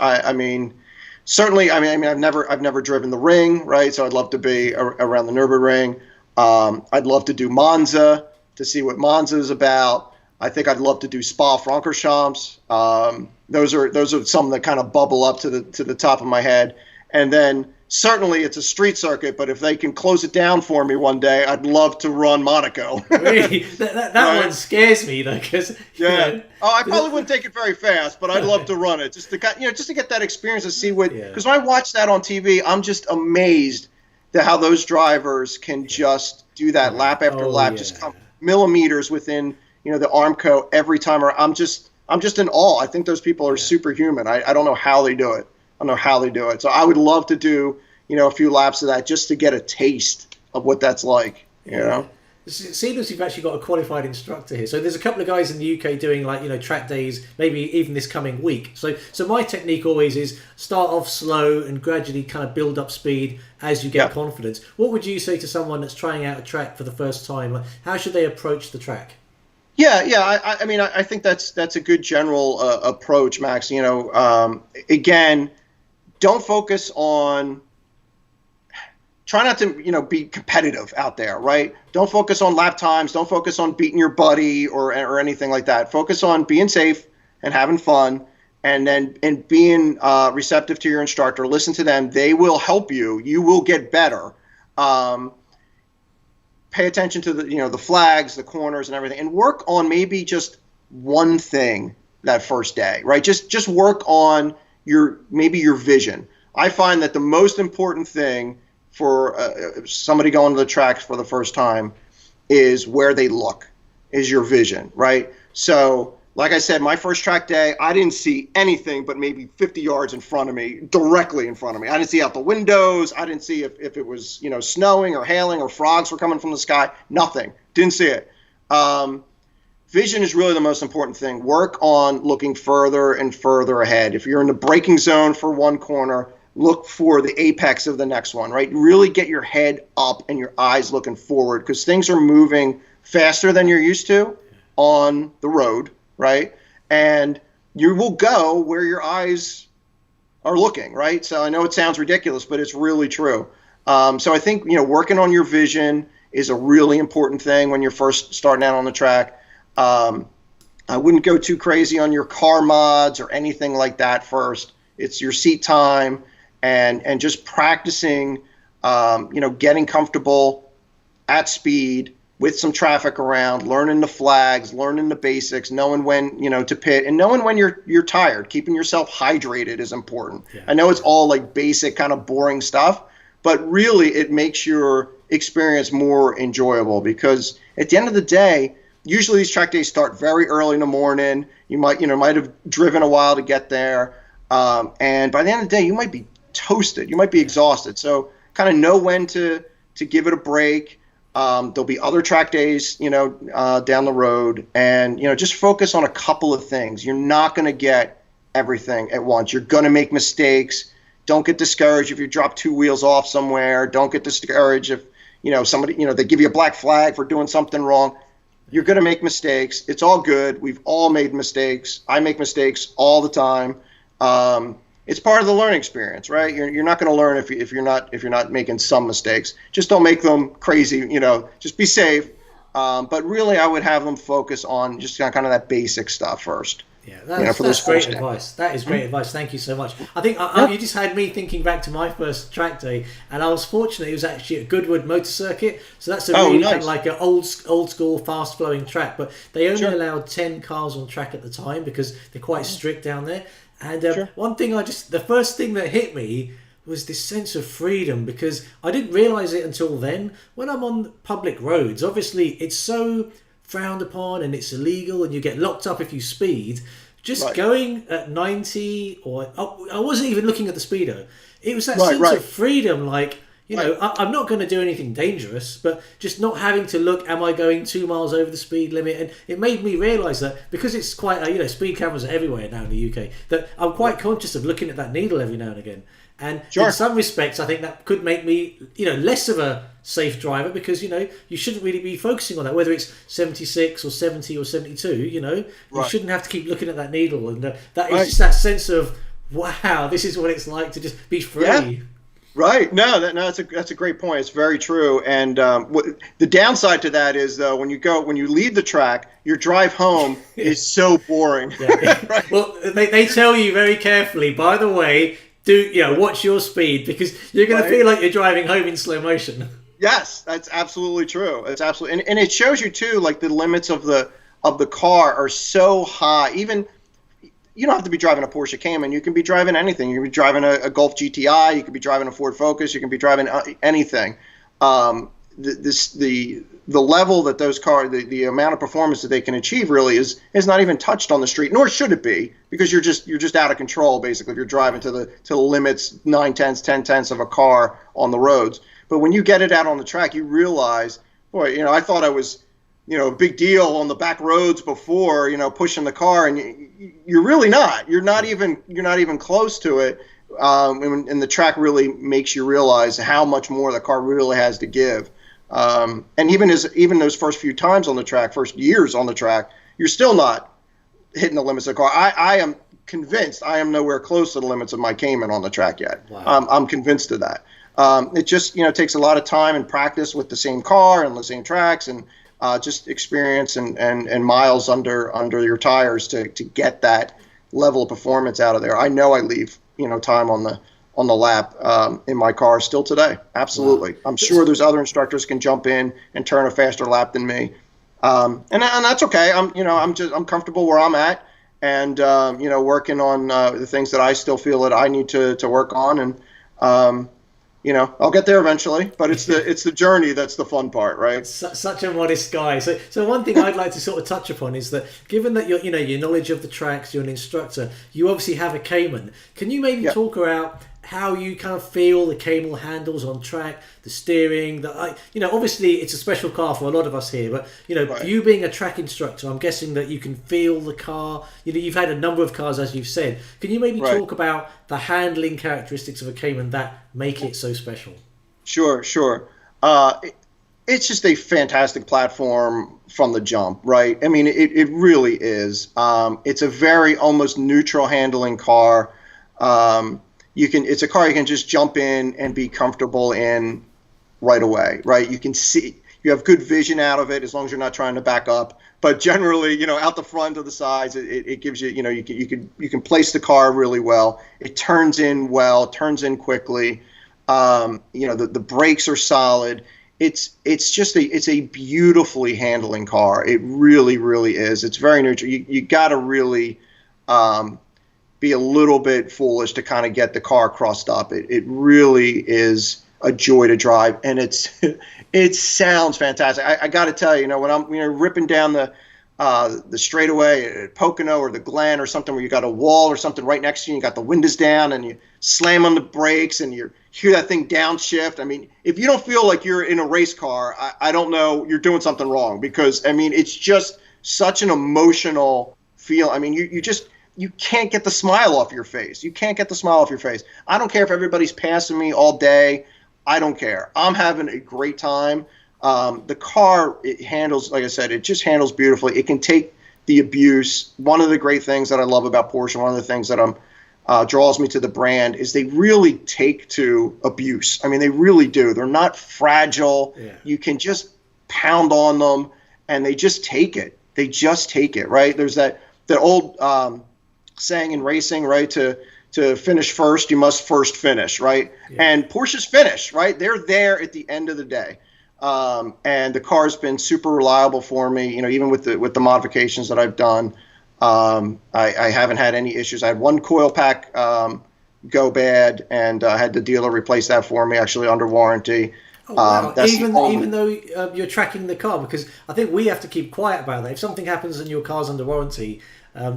Certainly, I've never driven the ring, right? So I'd love to be around the Nürburgring. I'd love to do Monza to see what Monza is about. I think I'd love to do Spa-Francorchamps. Those are some that kind of bubble up to the top of my head. And then certainly it's a street circuit, but if they can close it down for me one day, I'd love to run Monaco. Really? That right? One scares me though, because I probably wouldn't take it very fast, but I'd love to run it just to get that experience to see what. Because when I watch that on TV, I'm just amazed how those drivers can just do that lap after lap, just come millimeters within, the Armco every time. I'm just in awe. I think those people are superhuman. I don't know how they do it. So I would love to do, a few laps of that just to get a taste of what that's like, It seems you've actually got a qualified instructor here. So there's a couple of guys in the UK doing track days, maybe even this coming week. So my technique always is start off slow and gradually kind of build up speed as you get confidence. What would you say to someone that's trying out a track for the first time? Like, how should they approach the track? I mean, I think that's a good general approach, Max. Again, don't focus on. Try not to, be competitive out there, right? Don't focus on lap times. Don't focus on beating your buddy or anything like that. Focus on being safe and having fun, and being receptive to your instructor. Listen to them. They will help you. You will get better. Pay attention to the flags, the corners, and everything, and work on maybe just one thing that first day, right? Just work on your vision. I find that the most important thing for somebody going to the track for the first time is where they look, is your vision, right? So, like I said, my first track day, I didn't see anything but maybe 50 yards in front of me, directly in front of me. I didn't see out the windows. I didn't see if it was, snowing or hailing or frogs were coming from the sky. Nothing. Didn't see it. Vision is really the most important thing. Work on looking further and further ahead. If you're in the braking zone for one corner, look for the apex of the next one, right? Really get your head up and your eyes looking forward, because things are moving faster than you're used to on the road, right? And you will go where your eyes are looking, right? So I know it sounds ridiculous, but it's really true. So I think, working on your vision is a really important thing when you're first starting out on the track. I wouldn't go too crazy on your car mods or anything like that first. It's your seat time. And just practicing, getting comfortable at speed with some traffic around, learning the flags, learning the basics, knowing when, to pit, and knowing when you're tired. Keeping yourself hydrated is important. Yeah. I know it's all like basic kind of boring stuff, but really it makes your experience more enjoyable, because at the end of the day, usually these track days start very early in the morning. You might have driven a while to get there. And by the end of the day, you might be toasted. You might be exhausted. So kind of know when to give it a break. There'll be other track days, down the road, and, just focus on a couple of things. You're not going to get everything at once. You're going to make mistakes. Don't get discouraged if you drop two wheels off somewhere. Don't get discouraged if, somebody, they give you a black flag for doing something wrong. You're going to make mistakes. It's all good. We've all made mistakes. I make mistakes all the time. It's part of the learning experience, right? You're not going to learn if you're not making some mistakes. Just don't make them crazy, just be safe. But really, I would have them focus on just kind of that basic stuff first. Yeah, that's great advice. That is great advice. Thank you so much. I think you just had me thinking back to my first track day, and I was fortunate it was actually at Goodwood Motor Circuit. So that's a really kind of like an old school, fast flowing track. But they only allowed 10 cars on track at the time because they're quite strict down there. And one thing the first thing that hit me was this sense of freedom, because I didn't realise it until then. When I'm on public roads, obviously it's so frowned upon and it's illegal and you get locked up if you speed. Just going at 90, or I wasn't even looking at the speedo. It was that sense of freedom, like, I'm not going to do anything dangerous, but just not having to look, am I going 2 miles over the speed limit? And it made me realise that, because it's quite, speed cameras are everywhere now in the UK, that I'm quite conscious of looking at that needle every now and again. And in some respects, I think that could make me, less of a safe driver, because, you shouldn't really be focusing on that, whether it's 76 or 70 or 72, you shouldn't have to keep looking at that needle. And that is just that sense of, wow, this is what it's like to just be free. Yeah. Right. No, that's a great point. It's very true. And the downside to that is, though, when you leave the track, your drive home is so boring. Yeah. Right? Well, they tell you very carefully, by the way, watch your speed, because you're going to feel like you're driving home in slow motion. Yes, that's absolutely true. It's absolutely, and it shows you too, like the limits of the car are so high. Even you don't have to be driving a Porsche Cayman. You can be driving anything. You can be driving a Golf GTI. You can be driving a Ford Focus. You can be driving anything. The level that those cars, the amount of performance that they can achieve really is not even touched on the street, nor should it be, because you're just out of control basically if you're driving to the limits, 9/10, 10/10 of a car on the roads. But when you get it out on the track, you realize, boy, I thought I was, a big deal on the back roads before, pushing the car, and you're really not. You're not even close to it. And the track really makes you realize how much more the car really has to give. And even those first few times on the track, first years on the track, you're still not hitting the limits of the car. I am convinced I am nowhere close to the limits of my Cayman on the track yet. Wow. I'm convinced of that. It just takes a lot of time and practice with the same car and the same tracks, and just experience and miles under your tires to get that level of performance out of there. I know I leave time on the lap in my car still today. Absolutely. Wow. I'm sure there's other instructors can jump in and turn a faster lap than me. And that's okay. I'm comfortable where I'm at, and working on the things that I still feel that I need to work on, and I'll get there eventually, but it's the journey that's the fun part, right? Such a modest guy. So one thing I'd like to sort of touch upon is that, given that your knowledge of the tracks, you're an instructor, you obviously have a Cayman. Can you maybe talk about how you kind of feel the Cayman handles on track, the steering? Obviously it's a special car for a lot of us here, but right. You being a track instructor, I'm guessing that you can feel the car. You've had a number of cars, as you've said. Can you maybe talk about the handling characteristics of a Cayman that make it so special? Sure. It's just a fantastic platform from the jump, right? I mean, it really is. It's a very almost neutral handling car. It's a car you can just jump in and be comfortable in right away, right? You can see, you have good vision out of it as long as you're not trying to back up. But generally, out the front or the sides, it gives you, you can place the car really well. It turns in well, turns in quickly. The brakes are solid. It's a beautifully handling car. It really, really is. It's very neutral. You got to really be a little bit foolish to kind of get the car crossed up. It really is a joy to drive, and it sounds fantastic. I got to tell you, when I'm ripping down the straightaway at Pocono or the Glen or something where you got a wall or something right next to you, you got the windows down, and you slam on the brakes and you hear that thing downshift. I mean, if you don't feel like you're in a race car, I don't know, you're doing something wrong, because it's just such an emotional feel. I mean, you can't get the smile off your face. You can't get the smile off your face. I don't care if everybody's passing me all day. I don't care. I'm having a great time. The car, it handles, like I said, it just handles beautifully. It can take the abuse. One of the great things that I love about Porsche, one of the things that draws me to the brand, is they really take to abuse. I mean, they really do. They're not fragile. Yeah. You can just pound on them, and they just take it. They just take it, right? There's the old saying in racing, right? To finish first, you must first finish, right? Yeah. And Porsche's finish, right? They're there at the end of the day. And the car's been super reliable for me, even with the modifications that I've done. I haven't had any issues. I had one coil pack go bad, and I had the dealer replace that for me, actually under warranty. Oh, wow. Even though you're tracking the car, because I think we have to keep quiet about that. If something happens and your car's under warranty,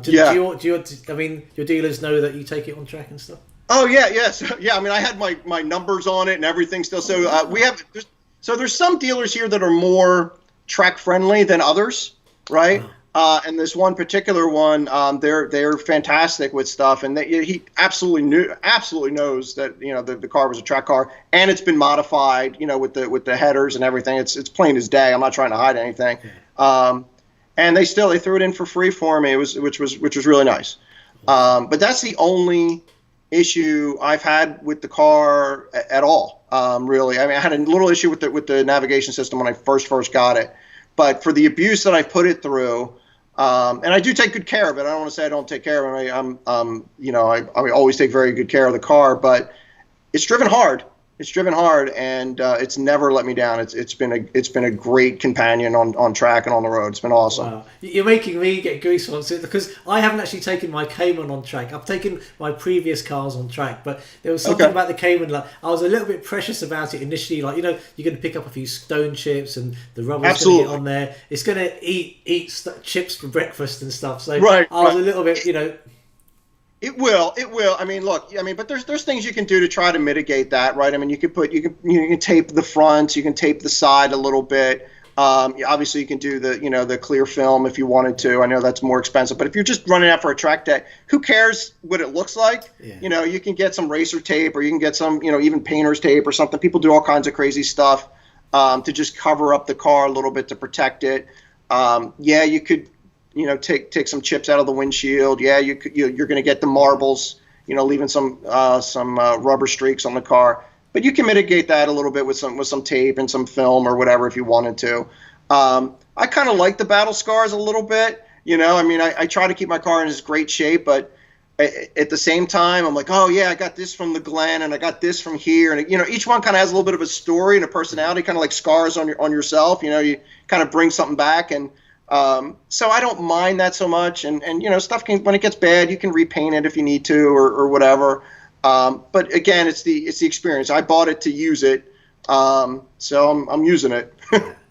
do your dealers know that you take it on track and stuff? Oh yeah. So, I mean, I had my numbers on it and everything still. So there's some dealers here that are more track friendly than others, right? And this one particular one, they're fantastic with stuff, and he absolutely knows that the car was a track car, and it's been modified, with the headers and everything. It's plain as day. I'm not trying to hide anything. And they threw it in for free for me, which was really nice. But that's the only issue I've had with the car at all. Really, I mean, I had a little issue with the navigation system when I first got it, but for the abuse that I put it through. And I do take good care of it. I don't want to say I don't take care of it. I always take very good care of the car, but it's driven hard. It's driven hard, and it's never let me down. It's been a great companion on track and on the road. It's been awesome. Wow, you're making me get goosebumps because I haven't actually taken my Cayman on track. I've taken my previous cars on track, but there was something about the Cayman. Like, I was a little bit precious about it initially. Like, you're going to pick up a few stone chips, and the rubber's going to get on there. It's going to eat chips for breakfast and stuff. So I was a little bit, It will. I mean, look. I mean, but there's things you can do to try to mitigate that, right? I mean, you can tape the front, you can tape the side a little bit. Obviously, you can do the clear film if you wanted to. I know that's more expensive, but if you're just running out for a track day, who cares what it looks like? Yeah. You can get some racer tape, or you can get some, even painter's tape or something. People do all kinds of crazy stuff to just cover up the car a little bit to protect it. Yeah, you could. Take some chips out of the windshield. Yeah, you're going to get the marbles, leaving some rubber streaks on the car. But you can mitigate that a little bit with some tape and some film or whatever if you wanted to. I kind of like the battle scars a little bit. I mean, I try to keep my car in as great shape, but at the same time, I'm like, oh yeah, I got this from the Glen, and I got this from here, and each one kind of has a little bit of a story and a personality, kind of like scars on yourself. You kind of bring something back, and so I don't mind that so much, and stuff when it gets bad, you can repaint it if you need to or whatever. But again, it's the experience. I bought it to use it, so I'm using it.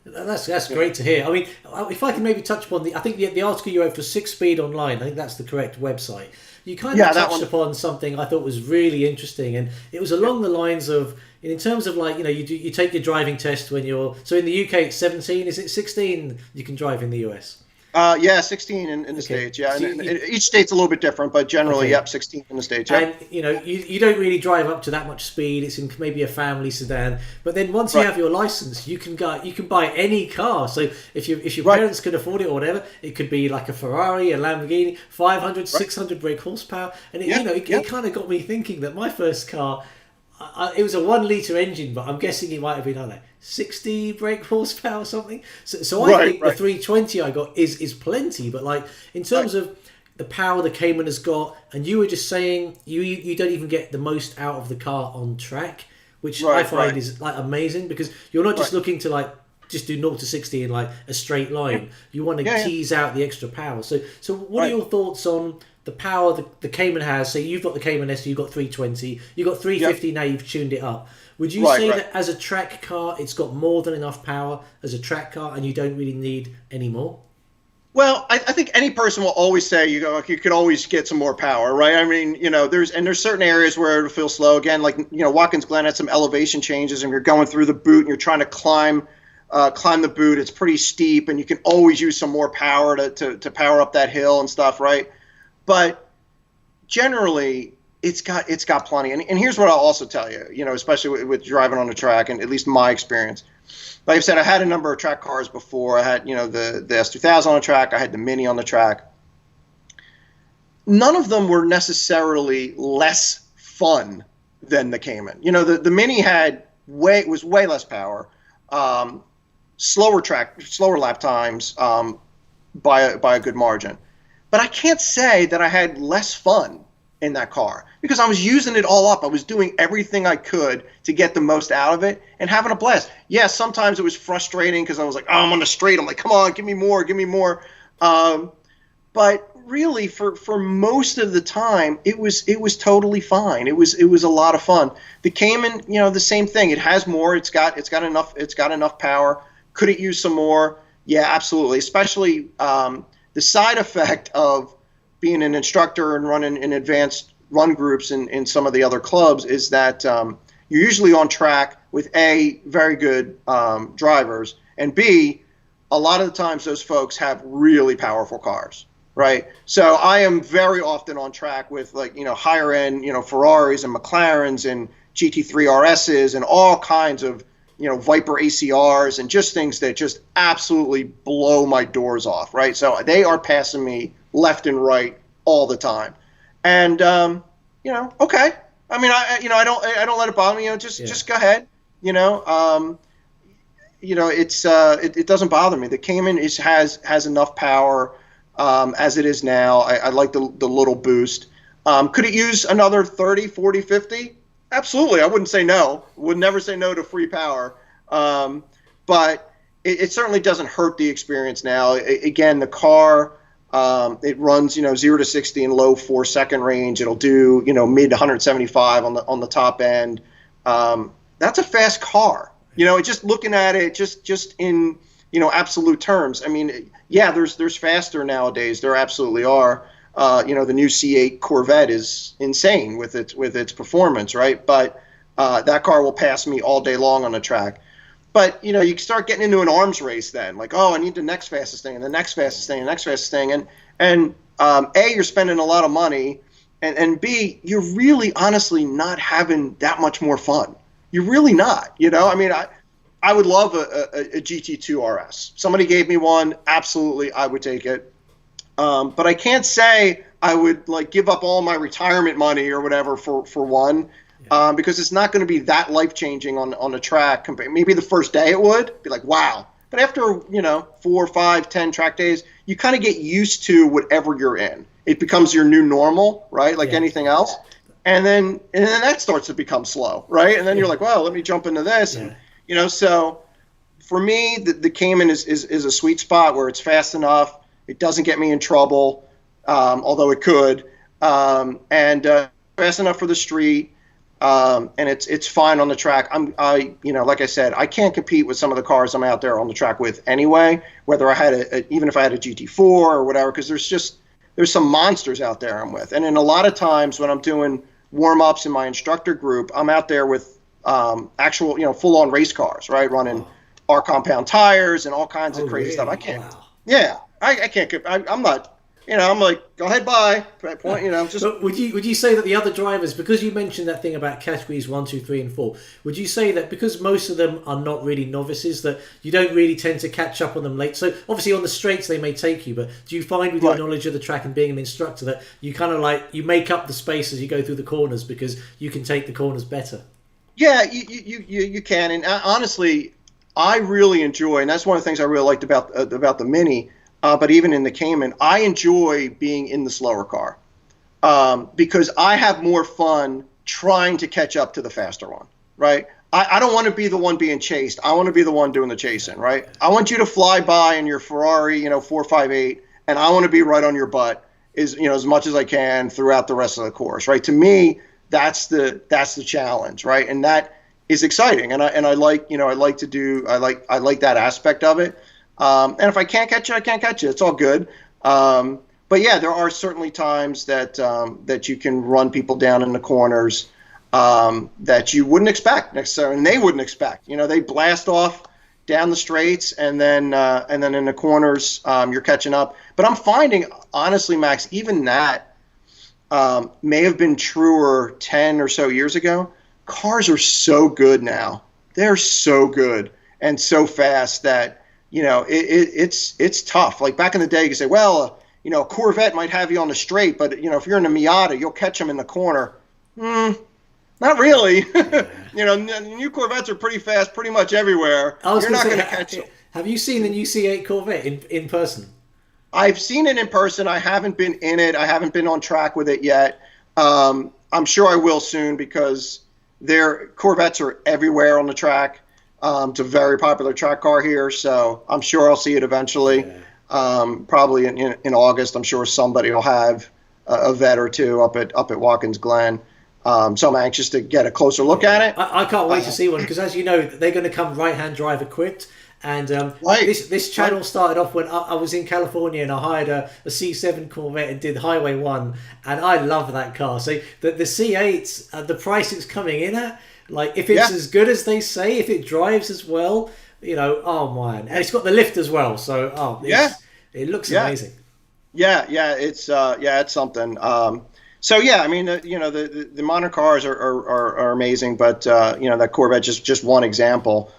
That's great to hear. I mean, if I can maybe touch upon I think the article you wrote for 6Speed Online, I think that's the correct website. You kind of touched upon something I thought was really interesting, and it was along the lines of, in terms of like, you take your driving test when so in the UK it's 17, is it 16 you can drive in the US? Yeah, 16 in the States. Yeah, so each state's a little bit different, but generally, 16 in the States. Yep. And you don't really drive up to that much speed. It's in maybe a family sedan. But then once you have your license, you can buy any car. So if your parents can afford it or whatever, it could be like a Ferrari, a Lamborghini, 500, 600 brake horsepower, and it kind of got me thinking that my first car. It was a 1 litre engine, but I'm guessing it might have been, I don't know, 60 brake horsepower or something. So I think the 320 I got is plenty. But like, in terms of the power the Cayman has got, and you were just saying you don't even get the most out of the car on track, which I find is like amazing, because you're not just looking to like just do 0 to 60 in like a straight line. You want to tease out the extra power. So what are your thoughts on the power the Cayman has? So you've got the Cayman S, you've got 320, you've got 350 now, you've tuned it up. Would you say that as a track car, it's got more than enough power as a track car, and you don't really need any more? Well, I think any person will always say you could always get some more power, right? I mean, there's certain areas where it'll feel slow. Again, like Watkins Glen had some elevation changes, and you're going through the boot and you're trying to climb the boot. It's pretty steep, and you can always use some more power to power up that hill and stuff, right? But generally, it's got plenty. And here's what I'll also tell you, especially with driving on the track, and at least my experience. Like I said, I had a number of track cars before. I had, the S2000 on the track. I had the Mini on the track. None of them were necessarily less fun than the Cayman. The Mini was way less power, slower lap times by a good margin. But I can't say that I had less fun in that car, because I was using it all up. I was doing everything I could to get the most out of it and having a blast. Yeah, sometimes it was frustrating because I was like, oh, I'm on the straight. I'm like, come on, give me more. But really, for most of the time, it was totally fine. It was a lot of fun. The Cayman, the same thing. It has more. It's got enough power. Could it use some more? Yeah, absolutely. Especially the side effect of being an instructor and running in advanced run groups in some of the other clubs is that you're usually on track with A, very good drivers, and B, a lot of the times those folks have really powerful cars, right? So I am very often on track with higher end, Ferraris and McLarens and GT3 RSs and all kinds of Viper ACRs and just things that just absolutely blow my doors off, right? So they are passing me left and right all the time, and okay. I mean, I don't let it bother me. Just go ahead. It doesn't bother me. The Cayman has enough power as it is now. I like the little boost. Could it use another 30, 40, 50? Absolutely, I wouldn't say no. Would never say no to free power. But it certainly doesn't hurt the experience now. Again, the car, it runs 0 to 60 in low 4-second range. It'll do mid 175 on the top end. That's a fast car. Just looking at it, just in absolute terms. I mean, yeah, there's faster nowadays. There absolutely are. The new C8 Corvette is insane with its performance, right? But that car will pass me all day long on the track. But you start getting into an arms race then, like, oh, I need the next fastest thing, and the next fastest thing, and the next fastest thing, and A, you're spending a lot of money, and B, you're really honestly not having that much more fun. You're really not. I mean, I would love a GT2 RS. Somebody gave me one, absolutely, I would take it. But I can't say I would give up all my retirement money or whatever for one, because it's not going to be that life changing on the track. Maybe the first day it would be like, wow. But after 4, 5, 10 track days, you kind of get used to whatever you're in. It becomes your new normal, right? Like anything else. And then that starts to become slow, right? And then you're like, well, let me jump into this. And so for me, the Cayman is a sweet spot where it's fast enough. It doesn't get me in trouble, although it could, and fast enough for the street, and it's fine on the track. Like I said, I can't compete with some of the cars I'm out there on the track with anyway. Whether I had even if I had a GT4 or whatever, because there's some monsters out there I'm with, and in a lot of times when I'm doing warm-ups in my instructor group, I'm out there with actual full-on race cars, right, running R compound tires and all kinds of crazy stuff. I can't. Wow. Yeah. I can't. I'm not. I'm like, go ahead, bye. Point. Just. But would you say that the other drivers, because you mentioned that thing about categories 1, 2, 3, and 4, would you say that because most of them are not really novices, that you don't really tend to catch up on them late? So obviously on the straights they may take you, but do you find with your knowledge of the track and being an instructor that you kind of you make up the space as you go through the corners because you can take the corners better? Yeah, you can, and honestly, I really enjoy, and that's one of the things I really liked about the Mini. But even in the Cayman, I enjoy being in the slower car because I have more fun trying to catch up to the faster one, right? I don't want to be the one being chased. I want to be the one doing the chasing, right? I want you to fly by in your Ferrari, 458, and I want to be right on your butt as much as I can throughout the rest of the course, right? To me, that's the challenge, right? And that is exciting, and I like that aspect of it. And if I can't catch you, I can't catch you. It's all good. But yeah, there are certainly times that you can run people down in the corners that you wouldn't expect necessarily, and they wouldn't expect. They blast off down the straights, and then in the corners you're catching up. But I'm finding, honestly, Max, even that may have been truer 10 or so years ago. Cars are so good now. They're so good and so fast that. It's tough. Like back in the day, you could say, well, a Corvette might have you on the straight, but if you're in a Miata, you'll catch them in the corner. Not really. New Corvettes are pretty fast, pretty much everywhere. You're not going to catch them. Have you seen the new C8 Corvette in person? I've seen it in person. I haven't been in it. I haven't been on track with it yet. I'm sure I will soon because their Corvettes are everywhere on the track. It's a very popular track car here, so I'm sure I'll see it eventually. Probably in August, I'm sure somebody will have a vet or two up at Watkins Glen. So I'm anxious to get a closer look at it. I can't wait to see one because, as you know, they're going to come right-hand drive equipped. And this channel started off when I was in California and I hired a C7 Corvette and did Highway 1, and I love that car. So the C8s, the price it's coming in at, if it's as good as they say, if it drives as well, oh man, and it's got the lift as well. So it looks amazing. It's something. So yeah, I mean, the modern cars are amazing, but that Corvette just one example.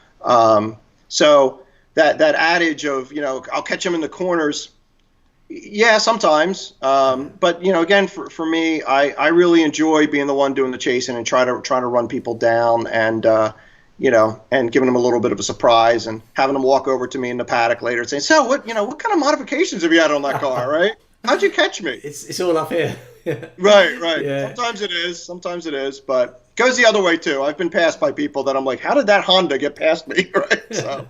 So that adage of I'll catch them in the corners. Yeah, sometimes. But again, for me, I really enjoy being the one doing the chasing and trying to run people down and and giving them a little bit of a surprise and having them walk over to me in the paddock later and saying, "So what kind of modifications have you had on that car, right? How'd you catch me?" It's all up here. Right. Yeah. Sometimes it is, but Goes the other way too. I've been passed by people that I'm like, how did that Honda get past me? Right. So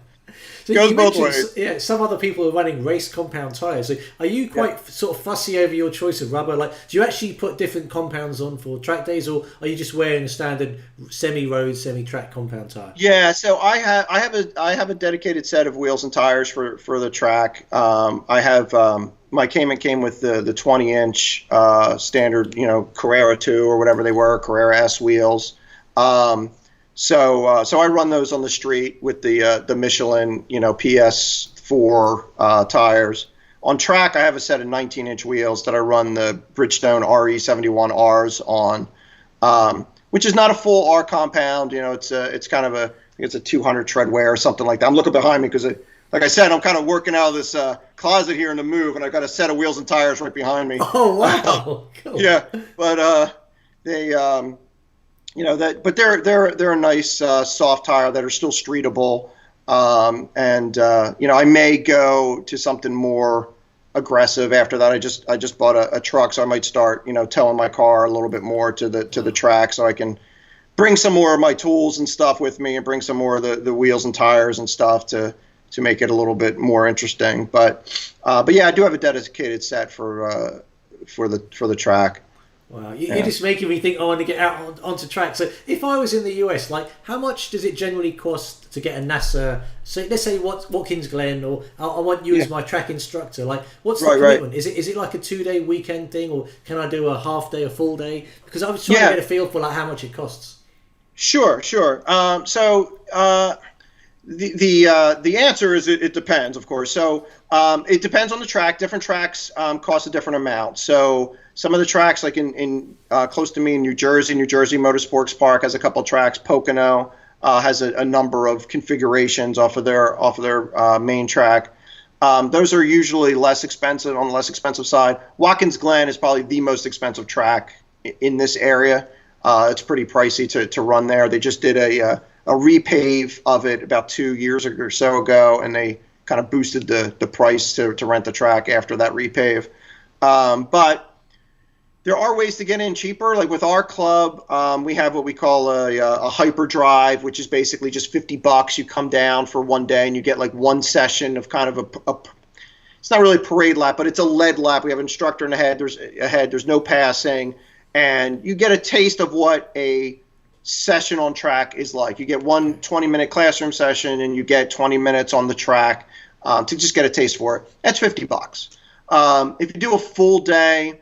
goes both ways. Yeah, some other people are running race compound tires. So are you quite sort of fussy over your choice of rubber? Like, do you actually put different compounds on for track days, or are you just wearing a standard semi-road, semi-track compound tire? Yeah, so I have a dedicated set of wheels and tires for the track. I have my Cayman came with the 20-inch standard, Carrera 2 or whatever they were, Carrera S wheels. So I run those on the street with the Michelin, PS4 tires. On track, I have a set of 19-inch wheels that I run the Bridgestone RE71Rs on, which is not a full R compound. It's kind of I think it's a 200 tread wear or something like that. I'm looking behind me because, like I said, I'm kind of working out of this closet here in the move, and I've got a set of wheels and tires right behind me. Oh wow! Cool. Yeah, but they. But they're a nice soft tire that are still streetable, I may go to something more aggressive after that. I just bought a truck, so I might start towing my car a little bit more to the track, so I can bring some more of my tools and stuff with me, and bring some more of the wheels and tires and stuff to make it a little bit more interesting. But yeah, I do have a dedicated set for the track. Wow, you're just making me think I want to get out onto track. So if I was in the US, like, how much does it generally cost to get a NASA? So let's say Watkins Glen, or I want you as my track instructor. Like, what's the commitment? Right. Is it like a 2-day weekend thing, or can I do a half day, a full day? Because I was trying to get a feel for like how much it costs. Sure. The answer is it depends, of course. So it depends on the track. Different tracks cost a different amount. So some of the tracks, like in close to me in New Jersey Motorsports Park has a couple tracks. Pocono has a number of configurations off of their main track. Those are usually less expensive, on the less expensive side. Watkins Glen is probably the most expensive track in this area. It's pretty pricey to run there. They just did a repave of it about 2 years or so ago, and they kind of boosted the price to rent the track after that repave. But there are ways to get in cheaper. Like with our club, we have what we call a hyperdrive, which is basically just $50. You come down for one day and you get like one session of kind of it's not really a parade lap, but it's a lead lap. We have an instructor in the head. There's no passing, and you get a taste of what a session on track is like. You get one 20-minute classroom session, and you get 20 minutes on the track to just get a taste for it. That's $50. If you do a full day,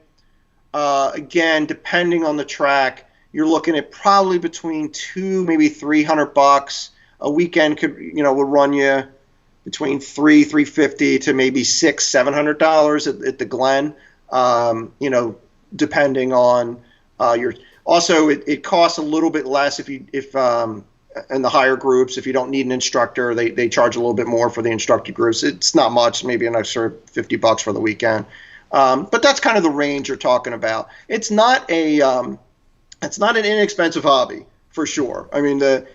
again, depending on the track, you're looking at probably between $200, maybe $300. A weekend would run you between $350 to maybe $600-$700 at the Glen. Depending on your. Also, it costs a little bit less if in the higher groups. If you don't need an instructor, they charge a little bit more for the instructor groups. It's not much, maybe an extra $50 for the weekend. But that's kind of the range you're talking about. It's not an inexpensive hobby, for sure. I mean, the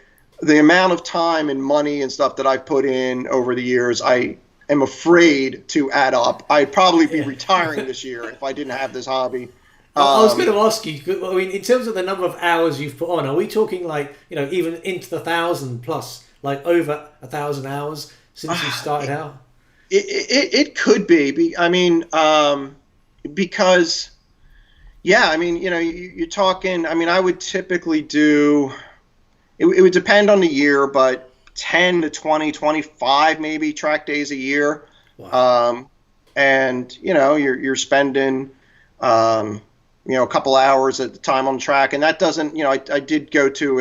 amount of time and money and stuff that I've put in over the years, I am afraid to add up. I'd probably be retiring this year if I didn't have this hobby. I was going to ask you, I mean, in terms of the number of hours you've put on, are we talking like, even into the 1,000 plus, like over 1,000 hours since you started out? It could be. I mean, because, you're talking, I would typically do, it would depend on the year, but 10 to 20, 25 maybe track days a year. Wow. And, you're spending, a couple hours at the time on the track. And that doesn't, I did go to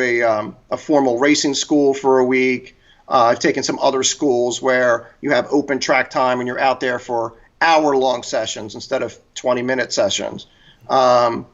a formal racing school for a week. I've taken some other schools where you have open track time and you're out there for hour-long sessions instead of 20-minute sessions. So,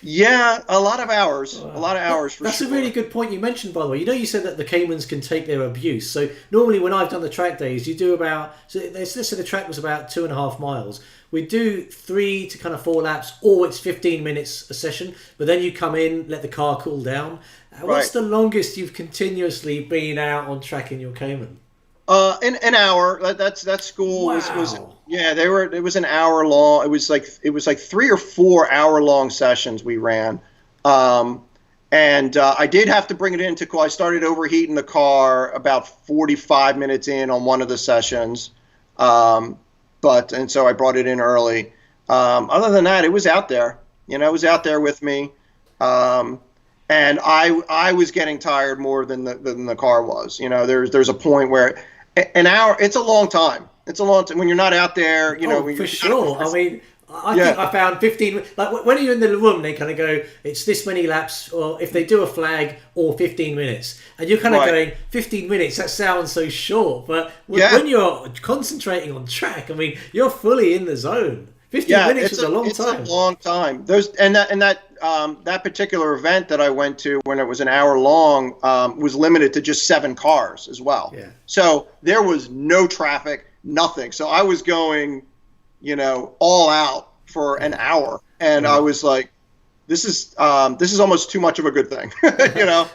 yeah, a lot of hours. A lot of hours for sure. That's a really good point you mentioned, by the way. You said that the Caymans can take their abuse. So normally when I've done the track days, you do about, let's say the track was about 2.5 miles. We do 3 to kind of 4 laps, or it's 15 minutes a session. But then you come in, let the car cool down. What's the longest you've continuously been out on track in your Cayman? An hour. That school was it was an hour long. It was like 3 or 4 hour long sessions we ran. And I did have to bring it into. I started overheating the car about 45 minutes in on one of the sessions, and so I brought it in early. Other than that, it was out there. It was out there with me, and I was getting tired more than the car was. There's a point where an hour. It's a long time. It's a long time when you're not out there. When for sure. I mean, I think I found 15. Like when you're in the room, they kind of go, it's this many laps, or if they do a flag, or 15 minutes, and you're kind of going 15 minutes. That sounds so short, but when you're concentrating on track, I mean, you're fully in the zone. 15 minutes is a long time. It's a long time. That particular event that I went to, when it was an hour long, was limited to just 7 cars as well. Yeah. So there was no traffic, nothing. So I was going, all out for an hour, and I was like, this is almost too much of a good thing.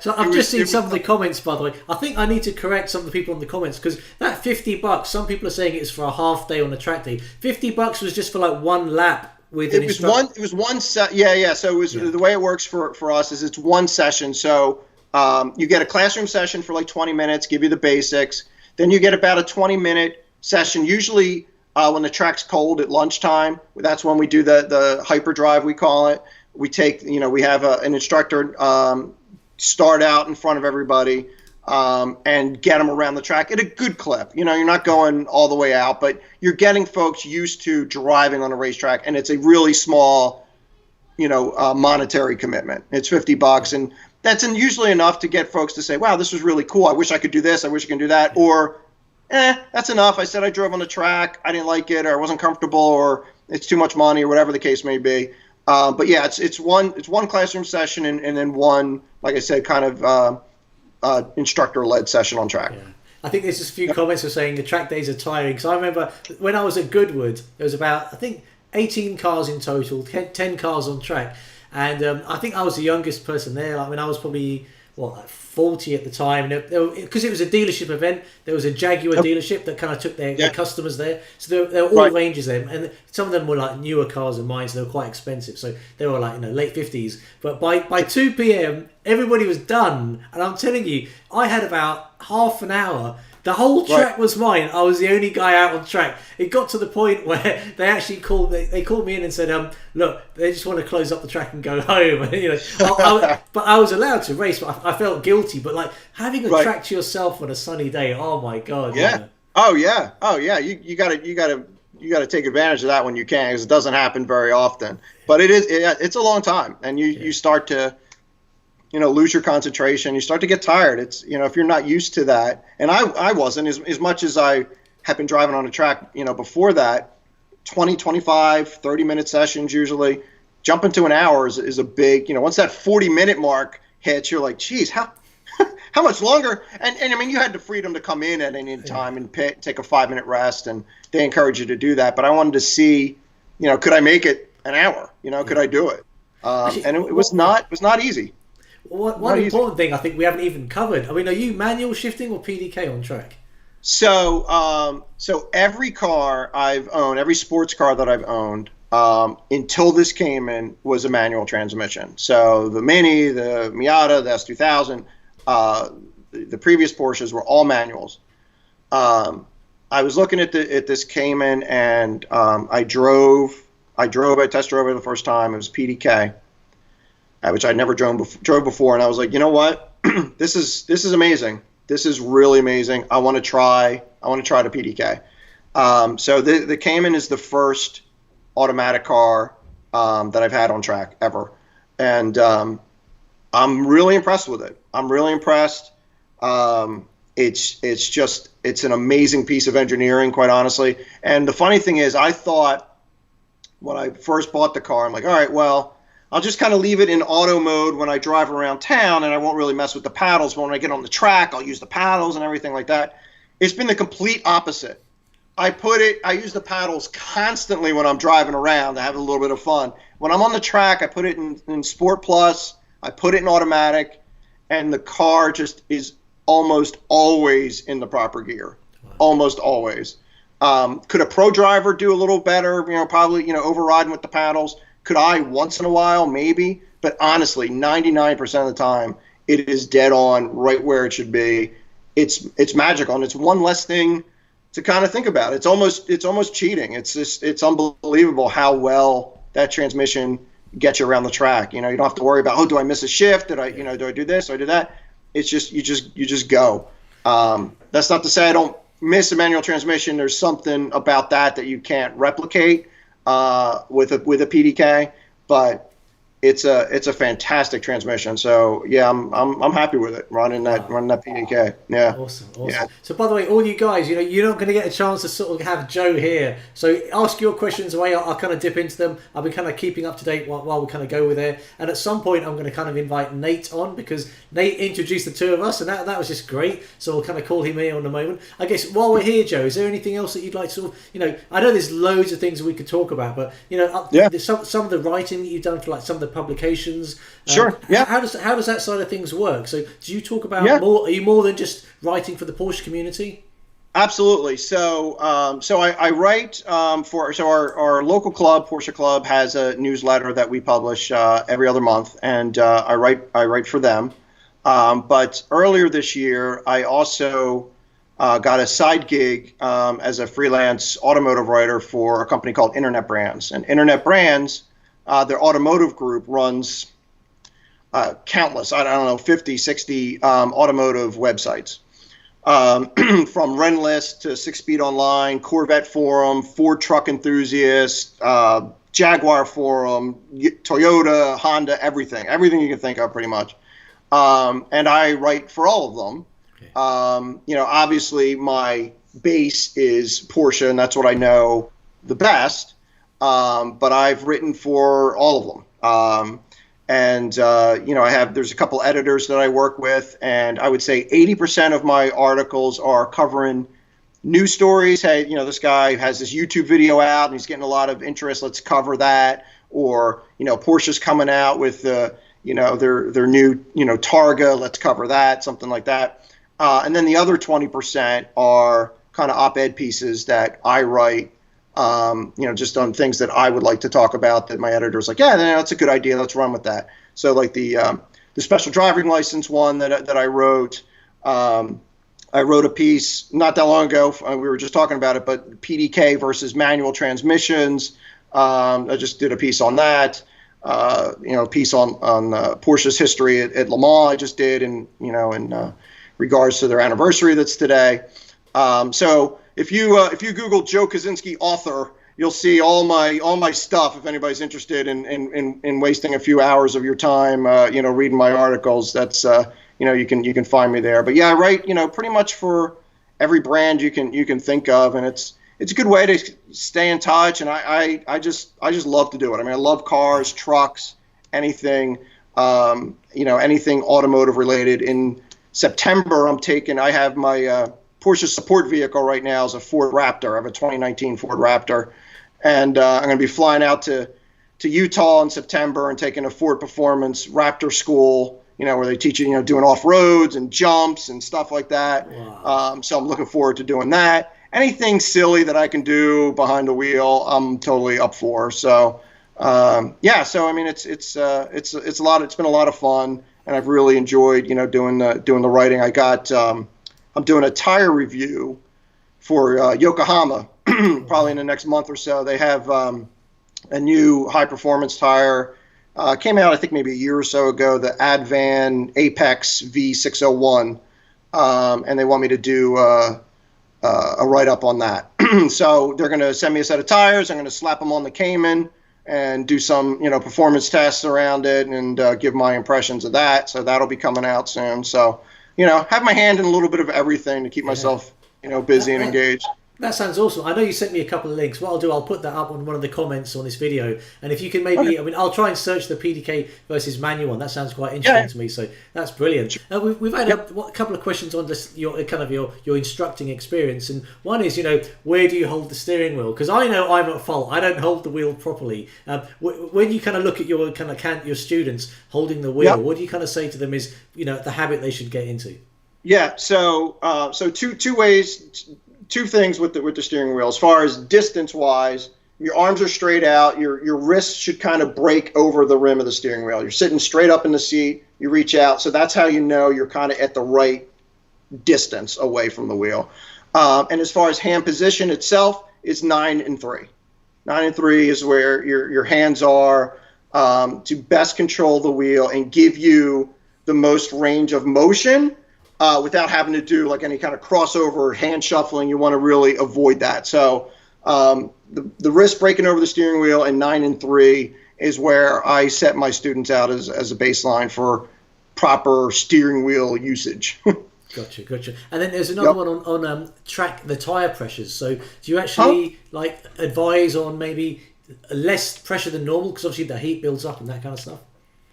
So I've just seen some of the comments, by the way. I think I need to correct some of the people in the comments, because that $50, some people are saying it's for a half day on a track day. $50 was just for like one lap with an instructor. It was one set. Yeah. So the way it works for us is it's one session. So you get a classroom session for like 20 minutes, give you the basics. Then you get about a 20-minute session, usually when the track's cold at lunchtime. That's when we do the hyperdrive, we call it. We take, we have an instructor start out in front of everybody and get them around the track at a good clip. You're not going all the way out, but you're getting folks used to driving on a racetrack, and it's a really small, monetary commitment. It's $50, and that's usually enough to get folks to say, wow, this was really cool. I wish I could do this. I wish I could do that. Or, that's enough. I said I drove on the track. I didn't like it, or I wasn't comfortable, or it's too much money, or whatever the case may be. But yeah, it's one classroom session and then one, like I said, kind of instructor-led session on track. Yeah. I think there's just a few comments are saying the track days are tiring. Because I remember when I was at Goodwood, there was about, I think, 18 cars in total, 10 cars on track. And I think I was the youngest person there. Like when I was probably, 40 at the time. Because it was a dealership event, there was a Jaguar dealership that kind of took their customers there. So there were all ranges there. And some of them were like newer cars than mine, so they were quite expensive. So they were like, late 50s. But by 2 p.m., everybody was done. And I'm telling you, I had about half an hour. The whole track was mine. I was the only guy out on track. It got to the point where they actually called me in and said, look, they just want to close up the track and go home. But I was allowed to race, but I felt guilty. But like having a track to yourself on a sunny day, oh my God. Yeah. Oh yeah. You gotta take advantage of that when you can, because it doesn't happen very often. But it's a long time, and you start to lose your concentration. You start to get tired. It's, if you're not used to that. And I wasn't, as much as I had been driving on a track, before that, 20, 25, 30-minute sessions usually. Jumping to an hour is a big, once that 40-minute mark hits, you're like, geez, how much longer? And I mean, you had the freedom to come in at any time and take a 5-minute rest, and they encourage you to do that. But I wanted to see, could I make it an hour? Could I do it? And it was not easy. One important thing I think we haven't even covered. I mean, are you manual shifting or PDK on track? So every car I've owned, every sports car that I've owned, until this Cayman, was a manual transmission. So the Mini, the Miata, the S2000, the previous Porsches were all manuals. I was looking at this Cayman, and I test drove it the first time. It was PDK. Which I'd never drove before, and I was like, you know what, this is amazing. This is really amazing. I want to try the PDK. So the Cayman is the first automatic car that I've had on track ever, and I'm really impressed with it. I'm really impressed. It's an amazing piece of engineering, quite honestly. And the funny thing is, I thought when I first bought the car, I'm like, all right, well, I'll just kind of leave it in auto mode when I drive around town, and I won't really mess with the paddles. But when I get on the track, I'll use the paddles and everything like that. It's been the complete opposite. I use the paddles constantly when I'm driving around to have a little bit of fun. When I'm on the track, I put it in Sport Plus. I put it in automatic, and the car just is almost always in the proper gear. Almost always. Could a pro driver do a little better? Probably, overriding with the paddles. Could I once in a while? Maybe. but honestly, 99% of the time, it is dead on, right where it should be. It's magical, and it's one less thing to kind of think about. It's almost cheating. It's unbelievable how well that transmission gets you around the track. You don't have to worry about, oh, do I miss a shift? Do I do this? Do I do that? It's just you just go. That's not to say I don't miss a manual transmission. There's something about that you can't replicate with a PDK, but it's a fantastic transmission. So yeah, I'm happy with it running that PDK. Yeah. Awesome. Yeah. So by the way, all you guys, you're not going to get a chance to sort of have Joe here. So ask your questions away. I'll kind of dip into them. I'll be kind of keeping up to date while we kind of go with it. And at some point, I'm going to kind of invite Nate on, because Nate introduced the two of us, and that was just great. So we'll kind of call him here in a moment. I guess while we're here, Joe, is there anything else that you'd like to sort of, I know there's loads of things we could talk about, but there's some of the writing that you've done for like some of the publications. Sure. Yeah. How does that side of things work? So do you talk about more? Are you more than just writing for the Porsche community? Absolutely. So I write for our local club, Porsche Club, has a newsletter that we publish every other month, and I write for them. But earlier this year, I also got a side gig as a freelance automotive writer for a company called Internet Brands. And Internet Brands, their automotive group runs countless, I don't know, 50, 60 automotive websites. From Renlist to Six Speed Online, Corvette Forum, Ford Truck Enthusiast, Jaguar Forum, Toyota, Honda, everything you can think of pretty much. And I write for all of them. Okay. Obviously my base is Porsche, and that's what I know the best. But I've written for all of them. There's a couple editors that I work with, and I would say 80% of my articles are covering news stories. Hey, this guy has this YouTube video out and he's getting a lot of interest. Let's cover that. Or, Porsche's coming out with their new, Targa. Let's cover that, something like that. And then the other 20% are kind of op-ed pieces that I write, just on things that I would like to talk about that my editor's like, yeah, that's a good idea. Let's run with that. So like the special driving license one that I wrote, I wrote a piece not that long ago. We were just talking about it, but PDK versus manual transmissions. I just did a piece on that. A piece on Porsche's history at Le Mans. I just did, in regards to their anniversary that's today. So if you Google Joe Kucinski author, you'll see all my stuff. If anybody's interested in wasting a few hours of your time, reading my articles, that's you can find me there. But yeah, I write pretty much for every brand you can think of, and it's a good way to stay in touch. And I just love to do it. I mean, I love cars, trucks, anything anything automotive related. In September, I have my Porsche support vehicle right now is a Ford Raptor. I have a 2019 Ford Raptor, and I'm going to be flying out to Utah in September and taking a Ford Performance Raptor school, where they teach you, doing off-roads and jumps and stuff like that. Wow. So I'm looking forward to doing that. Anything silly that I can do behind the wheel, I'm totally up for. So, So I mean, it's a lot. It's been a lot of fun, and I've really enjoyed, doing the writing. I got. I'm doing a tire review for Yokohama, probably in the next month or so. They have a new high-performance tire. Came out, I think, maybe a year or so ago, the Advan Apex V601, and they want me to do a write-up on that. So they're going to send me a set of tires. I'm going to slap them on the Cayman and do some, performance tests around it and give my impressions of that. So that'll be coming out soon. So, have my hand in a little bit of everything to keep myself, busy and engaged. That sounds awesome. I know you sent me a couple of links. What I'll do, I'll put that up on one of the comments on this video. And if you can maybe, I'll try and search the PDK versus manual one. That sounds quite interesting to me. So that's brilliant. We've had a couple of questions on this, your instructing experience. And one is, where do you hold the steering wheel? Because I know I'm at fault. I don't hold the wheel properly. When you kind of look at your students holding the wheel, what do you kind of say to them is, the habit they should get into? Yeah. So two ways. Two things with the steering wheel. As far as distance wise, your arms are straight out. Your wrists should kind of break over the rim of the steering wheel. You're sitting straight up in the seat. You reach out. So that's how you know you're kind of at the right distance away from the wheel. And as far as hand position itself, it's 9 and 3. 9 and 3 is where your hands are to best control the wheel and give you the most range of motion without having to do like any kind of crossover or hand shuffling. You want to really avoid that. So the wrist breaking over the steering wheel and 9 and 3 is where I set my students out as a baseline for proper steering wheel usage. Gotcha. And then there's another one on track the tire pressures. So do you actually like advise on maybe less pressure than normal because obviously the heat builds up and that kind of stuff?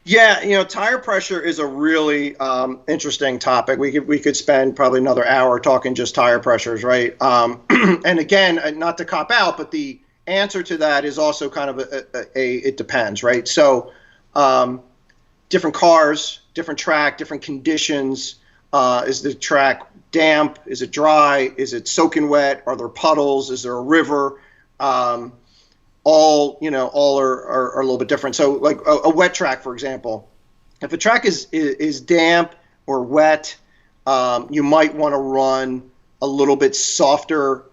Yeah, tire pressure is a really interesting topic. We could spend probably another hour talking just tire pressures, right? And again, not to cop out, but the answer to that is also kind of it depends, right? So different cars, different track, different conditions. Is the track damp? Is it dry? Is it soaking wet? Are there puddles? Is there a river? All are a little bit different. So like a wet track, for example, if a track is damp or wet, you might want to run a little bit softer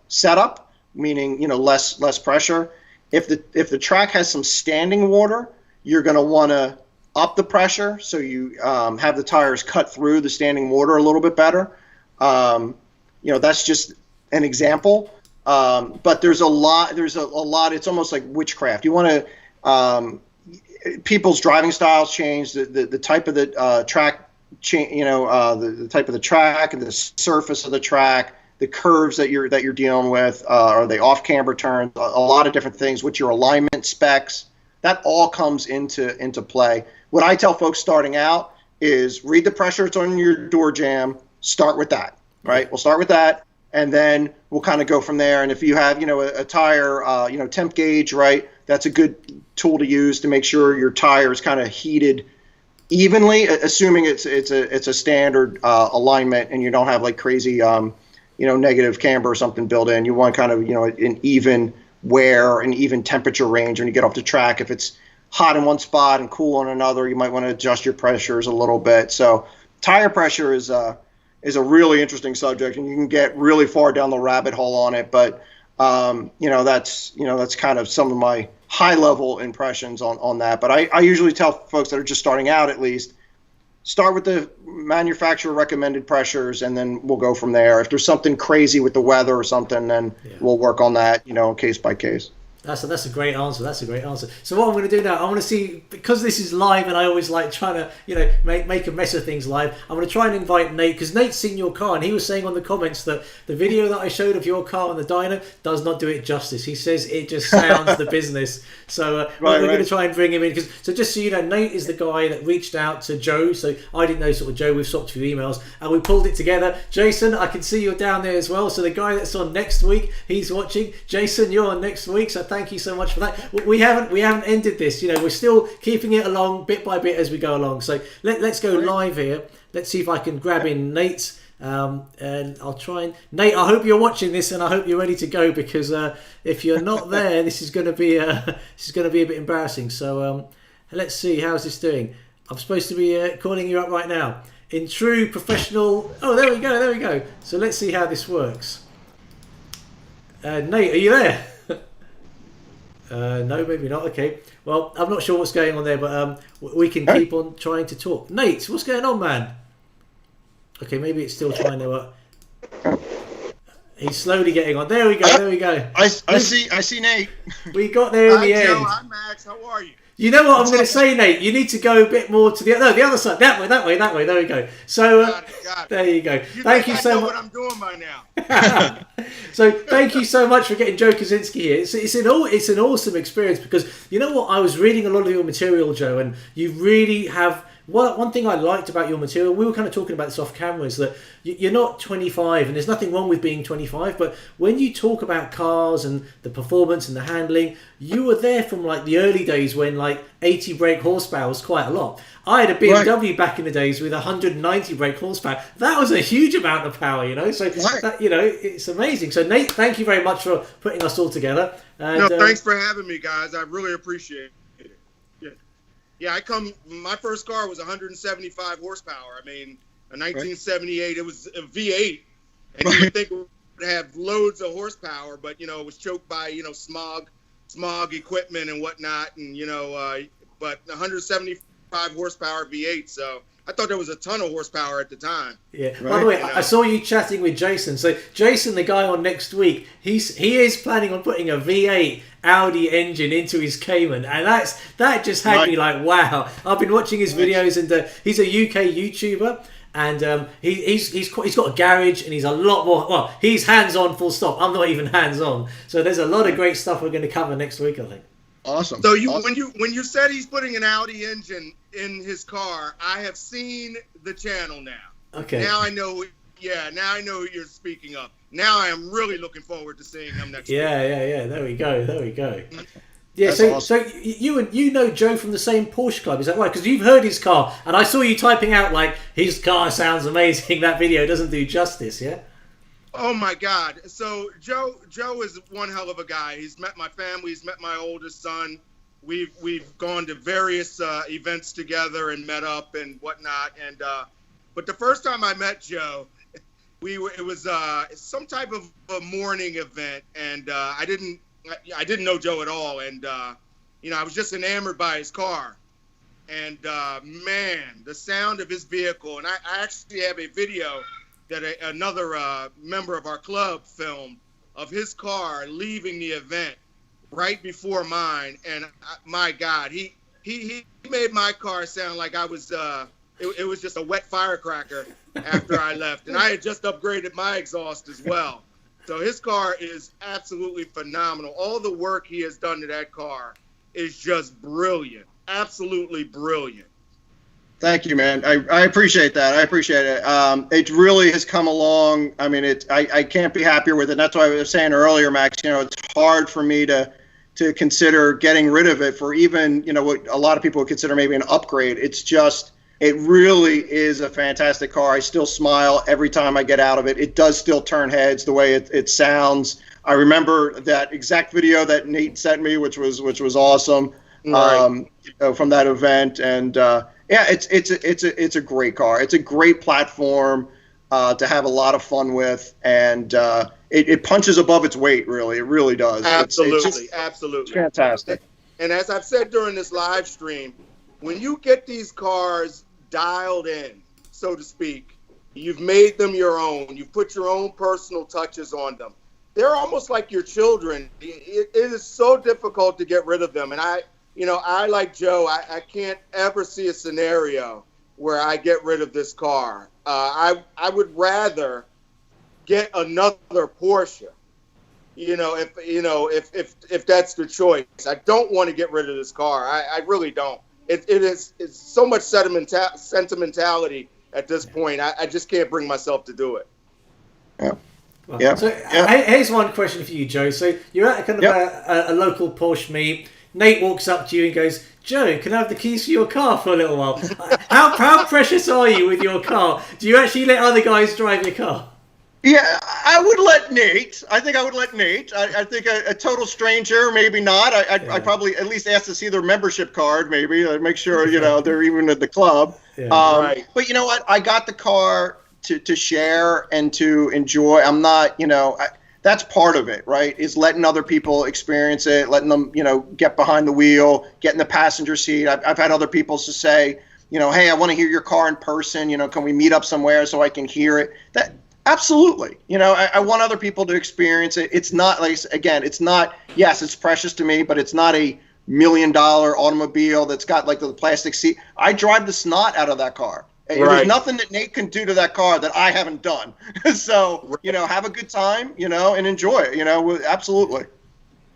setup, meaning less pressure. If the track has some standing water, you're going to want to up the pressure so you have the tires cut through the standing water a little bit better. That's just an example. But there's a lot. It's almost like witchcraft. You want to people's driving styles change. The type of the track change. The type of the track and the surface of the track, the curves that you're dealing with. Are they off camber turns? A lot of different things. What's your alignment specs? That all comes into play. What I tell folks starting out is read the pressure it's on your door jamb. Start with that, right? We'll start with that, and then we'll kind of go from there. And if you have, a tire, temp gauge, right? That's a good tool to use to make sure your tire is kind of heated evenly, assuming it's a standard alignment and you don't have like crazy, negative camber or something built in. You want kind of, an even wear and even temperature range when you get off the track. If it's hot in one spot and cool on another, you might want to adjust your pressures a little bit. So tire pressure is a really interesting subject, and you can get really far down the rabbit hole on it. But that's kind of some of my high level impressions on that. But I usually tell folks that are just starting out, at least, start with the manufacturer recommended pressures, and then we'll go from there. If there's something crazy with the weather or something, then we'll work on that, case by case. That's a great answer. So what I'm going to do now, I want to see, because this is live and I always like trying to, make a mess of things live, I'm going to try and invite Nate, because Nate's seen your car and he was saying on the comments that the video that I showed of your car on the dyno does not do it justice. He says it just sounds the business. So we're going to try and bring him in. So just so you know, Nate is the guy that reached out to Joe. So I didn't know sort of Joe. We've swapped a few emails and we pulled it together. Jason, I can see you're down there as well. So the guy that's on next week, he's watching. Jason, you're on next week. So thank you so much for that. We haven't ended this. We're still keeping it along bit by bit as we go along. So let's go live here. Let's see if I can grab in Nate. And I'll try and Nate, I hope you're watching this and I hope you're ready to go, because if you're not there, this is going to be a bit embarrassing. So let's see, how's this doing? I'm supposed to be calling you up right now in true professional. Oh, there we go. So let's see how this works. Nate, are you there? No, maybe not. Okay. Well, I'm not sure what's going on there, but we can keep on trying to talk. Nate, what's going on, man? Okay, maybe it's still trying to. He's slowly getting on. There we go. I see Nate. We got there in the end. Joe, hi Max. How are you? You know what I'm going to say, Nate? You need to go a bit more to the other side. That way. There we go. So Got it. there you go. Thank you so much. What I'm doing by now. So thank you so much for getting Joe Kucinski here. It's an awesome experience, because you know what? I was reading a lot of your material, Joe, and you really have one thing I liked about your material, we were kind of talking about this off camera, is that you're not 25, and there's nothing wrong with being 25, but when you talk about cars and the performance and the handling, you were there from like the early days when like 80 brake horsepower was quite a lot. I had a BMW back in the days with 190 brake horsepower. That was a huge amount of power, you know. So that, you know, it's amazing. So Nate, thank you very much for putting us all together. And, no, thanks for having me, guys. I really appreciate it. Yeah, my first car was 175 horsepower. I mean, a 1978. It was a V8, and you would think it would have loads of horsepower, but you know, it was choked by smog equipment and whatnot, and but 175 horsepower V8. So I thought there was a ton of horsepower at the time. Yeah. Right. By the way, I saw you chatting with Jason. So Jason, the guy on next week, he is planning on putting a V8 Audi engine into his Cayman, and that just had me like, wow. I've been watching his videos, and he's a UK YouTuber, and he's got a garage, and he's a lot more. Well, he's hands on, full stop. I'm not even hands on. So there's a lot of great stuff we're going to cover next week, I think. Awesome. So when you said he's putting an Audi engine in his car, I have seen the channel now. Okay. Now I know. Yeah. Now I know who you're speaking of. Now I am really looking forward to seeing him next week. Yeah. There we go. Yeah. That's so awesome. so you know Joe from the same Porsche club, is that right? Because you've heard his car, and I saw you typing out like his car sounds amazing. That video doesn't do justice. Yeah. Oh my God! So Joe is one hell of a guy. He's met my family. He's met my oldest son. We've gone to various events together and met up and whatnot. And but the first time I met Joe, it was some type of a morning event, and I didn't know Joe at all, and I was just enamored by his car, and man, the sound of his vehicle. And I actually have a video that another member of our club filmed of his car leaving the event right before mine, and my God, he made my car sound like I was it was just a wet firecracker after I left, and I had just upgraded my exhaust as well. So his car is absolutely phenomenal. All the work he has done to that car is just brilliant, absolutely brilliant. Thank you, man. I appreciate that. I appreciate it. It really has come along. I mean, I can't be happier with it. And that's why I was saying earlier, Max, it's hard for me to consider getting rid of it for even, what a lot of people would consider maybe an upgrade. It really is a fantastic car. I still smile every time I get out of it. It does still turn heads the way it sounds. I remember that exact video that Nate sent me, which was awesome, right. From that event. And yeah, it's a great car. It's a great platform to have a lot of fun with, and it punches above its weight. Really, it really does. Absolutely, it's fantastic. And as I've said during this live stream, when you get these cars dialed in, so to speak, you've made them your own. You've put your own personal touches on them. They're almost like your children. It is so difficult to get rid of them. And I like Joe, I can't ever see a scenario where I get rid of this car. I would rather get another Porsche, if that's the choice. I don't want to get rid of this car. I really don't. It's so much sentimentality at this point. I just can't bring myself to do it. Yeah. Well, yeah. So here's one question for you, Joe. So you're at kind of a local Porsche meet. Nate walks up to you and goes, "Joe, can I have the keys for your car for a little while?" How precious are you with your car? Do you actually let other guys drive your car? Yeah, I would let Nate. I think I would let Nate. I think a total stranger, maybe not. I'd probably at least ask to see their membership card, maybe. I'd make sure, they're even at the club. Yeah. Right. But you know what? I got the car to share and to enjoy. I'm not, that's part of it, right? Is letting other people experience it, letting them, get behind the wheel, get in the passenger seat. I've had other people to say, hey, I want to hear your car in person. Can we meet up somewhere so I can hear it? Absolutely. I want other people to experience it. It's not yes, it's precious to me, but it's not a $1 million automobile that's got like the plastic seat. I drive the snot out of that car. Right. There's nothing that Nate can do to that car that I haven't done. So, have a good time, and enjoy it, absolutely.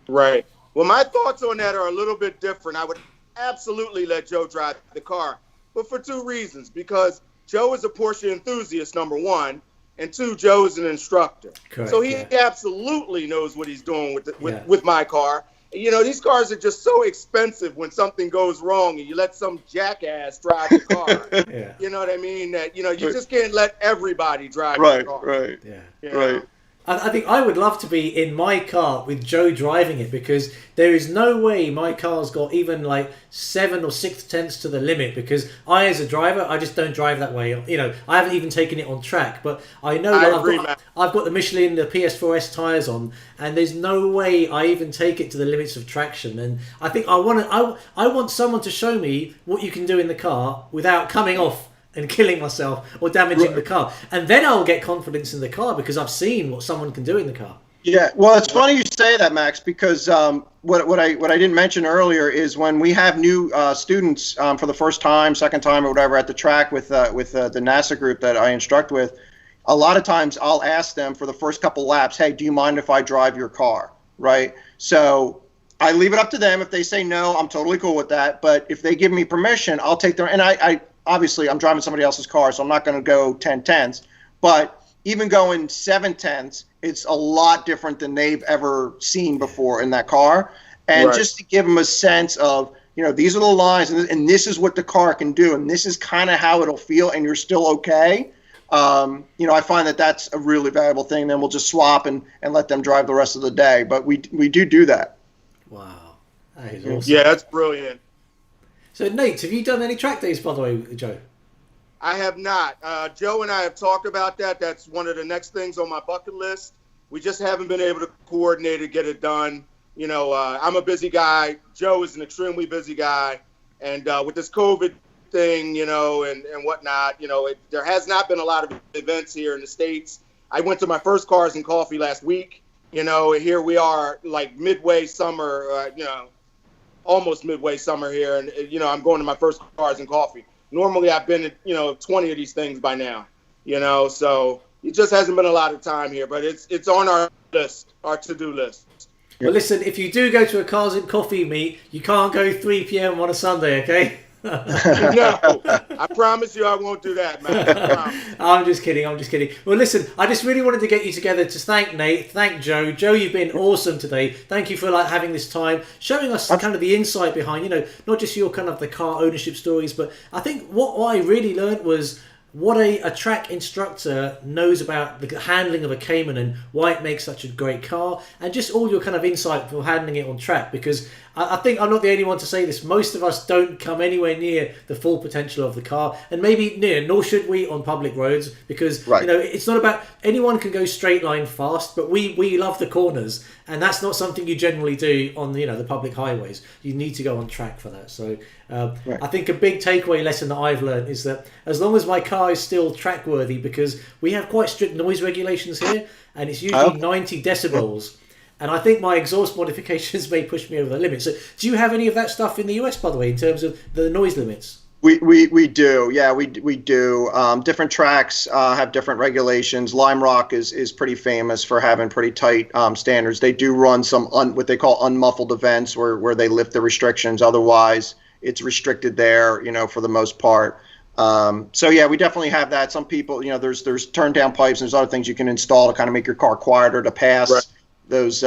Right. Well, my thoughts on that are a little bit different. I would absolutely let Joe drive the car. but for two reasons. Because Joe is a Porsche enthusiast, number one, and two, Joe is an instructor. Correct, so he absolutely knows what he's doing Yeah. with my car. You know, these cars are just so expensive when something goes wrong and you let some jackass drive the car. Yeah. You know what I mean? That, you know, you just can't let everybody drive the car. Right. Yeah. You know? Right. I think I would love to be in my car with Joe driving it, because there is no way my car's got even like 7 or 6 tenths to the limit, because I, as a driver, I just don't drive that way. You know, I haven't even taken it on track, but I know that I've got the Michelin, the PS4S tyres on, and there's no way I even take it to the limits of traction. And I think I want someone to show me what you can do in the car without coming off and killing myself or damaging the car, and then I'll get confidence in the car, because I've seen what someone can do in the car. Yeah, well, it's funny you say that, Max, because what I didn't mention earlier is when we have new students for the first time, second time, or whatever at the track with the NASA group that I instruct with, a lot of times I'll ask them for the first couple laps, hey, do you mind if I drive your car, right? So I leave it up to them. If they say no, I'm totally cool with that. But if they give me permission, I'll take their, and I obviously, I'm driving somebody else's car, so I'm not going to go 10 tenths. But even going 7 tenths, it's a lot different than they've ever seen before in that car. And just to give them a sense of, you know, these are the lines, and this is what the car can do, and this is kind of how it'll feel, and you're still okay. You know, I find that that's a really valuable thing. Then we'll just swap and let them drive the rest of the day. But we do that. Wow. That is awesome. Yeah, that's brilliant. So, Nate, have you done any track days, by the way, Joe? I have not. Joe and I have talked about that. That's one of the next things on my bucket list. We just haven't been able to coordinate it, get it done. You know, I'm a busy guy. Joe is an extremely busy guy. And with this COVID thing, you know, and whatnot, you know, there has not been a lot of events here in the States. I went to my first Cars and Coffee last week. You know, here we are, like midway summer, you know, almost midway summer here, and you know, I'm going to my first Cars and Coffee. Normally I've been at, you know, 20 of these things by now, you know, so it just hasn't been a lot of time here, but it's on our list, our to-do list. Well, listen, if you do go to a Cars and Coffee meet, you can't go 3 p.m. on a Sunday, okay? No, I promise you I won't do that, man. I'm just kidding. Well, listen, I just really wanted to get you together to thank Nate, thank Joe. Joe, you've been awesome today. Thank you for having this time, showing us kind of the insight behind, you know, not just your kind of the car ownership stories, but I think what I really learned was what a track instructor knows about the handling of a Cayman and why it makes such a great car, and just all your kind of insight for handling it on track, because I think I'm not the only one to say this. Most of us don't come anywhere near the full potential of the car, and maybe nor should we on public roads, because you know, it's not about, anyone can go straight line fast, but we love the corners, and that's not something you generally do on, you know, the public highways. You need to go on track for that. So I think a big takeaway lesson that I've learned is that as long as my car is still track worthy, because we have quite strict noise regulations here, and it's usually 90 decibels. And I think my exhaust modifications may push me over the limit. So do you have any of that stuff in the US, by the way, in terms of the noise limits? We do. Yeah, we do. Different tracks have different regulations. Lime Rock is pretty famous for having pretty tight standards. They do run some what they call unmuffled events where they lift the restrictions. Otherwise, it's restricted there, you know, for the most part. So yeah, we definitely have that. Some people, you know, there's turn down pipes and there's other things you can install to kind of make your car quieter to pass those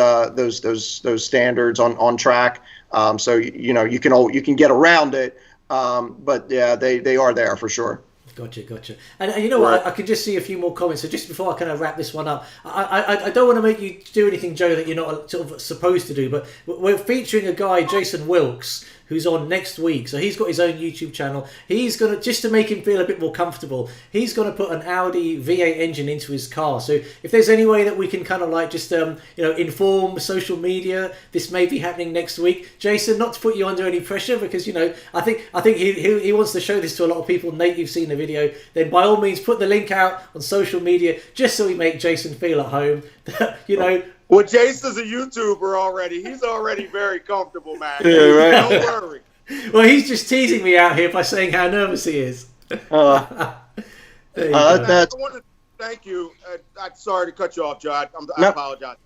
standards on track. So you know, you can get around it. But yeah, they are there for sure. Gotcha. And you know what? I can just see a few more comments. So just before I kind of wrap this one up, I don't want to make you do anything, Joe, that you're not sort of supposed to do. But we're featuring a guy, Jason Wilkes, who's on next week. So he's got his own YouTube channel. He's going to, just to make him feel a bit more comfortable, he's going to put an Audi V8 engine into his car. So if there's any way that we can kind of like just, you know, inform social media, this may be happening next week. Jason, not to put you under any pressure, because, you know, I think he wants to show this to a lot of people. Nate, you've seen the video. Then by all means, put the link out on social media, just so we make Jason feel at home. You know, well, Jason's a YouTuber already. He's already very comfortable, man. Yeah, right. Don't worry. Well, he's just teasing me out here by saying how nervous he is. I want to thank you. I'm sorry to cut you off, Joe. I apologize.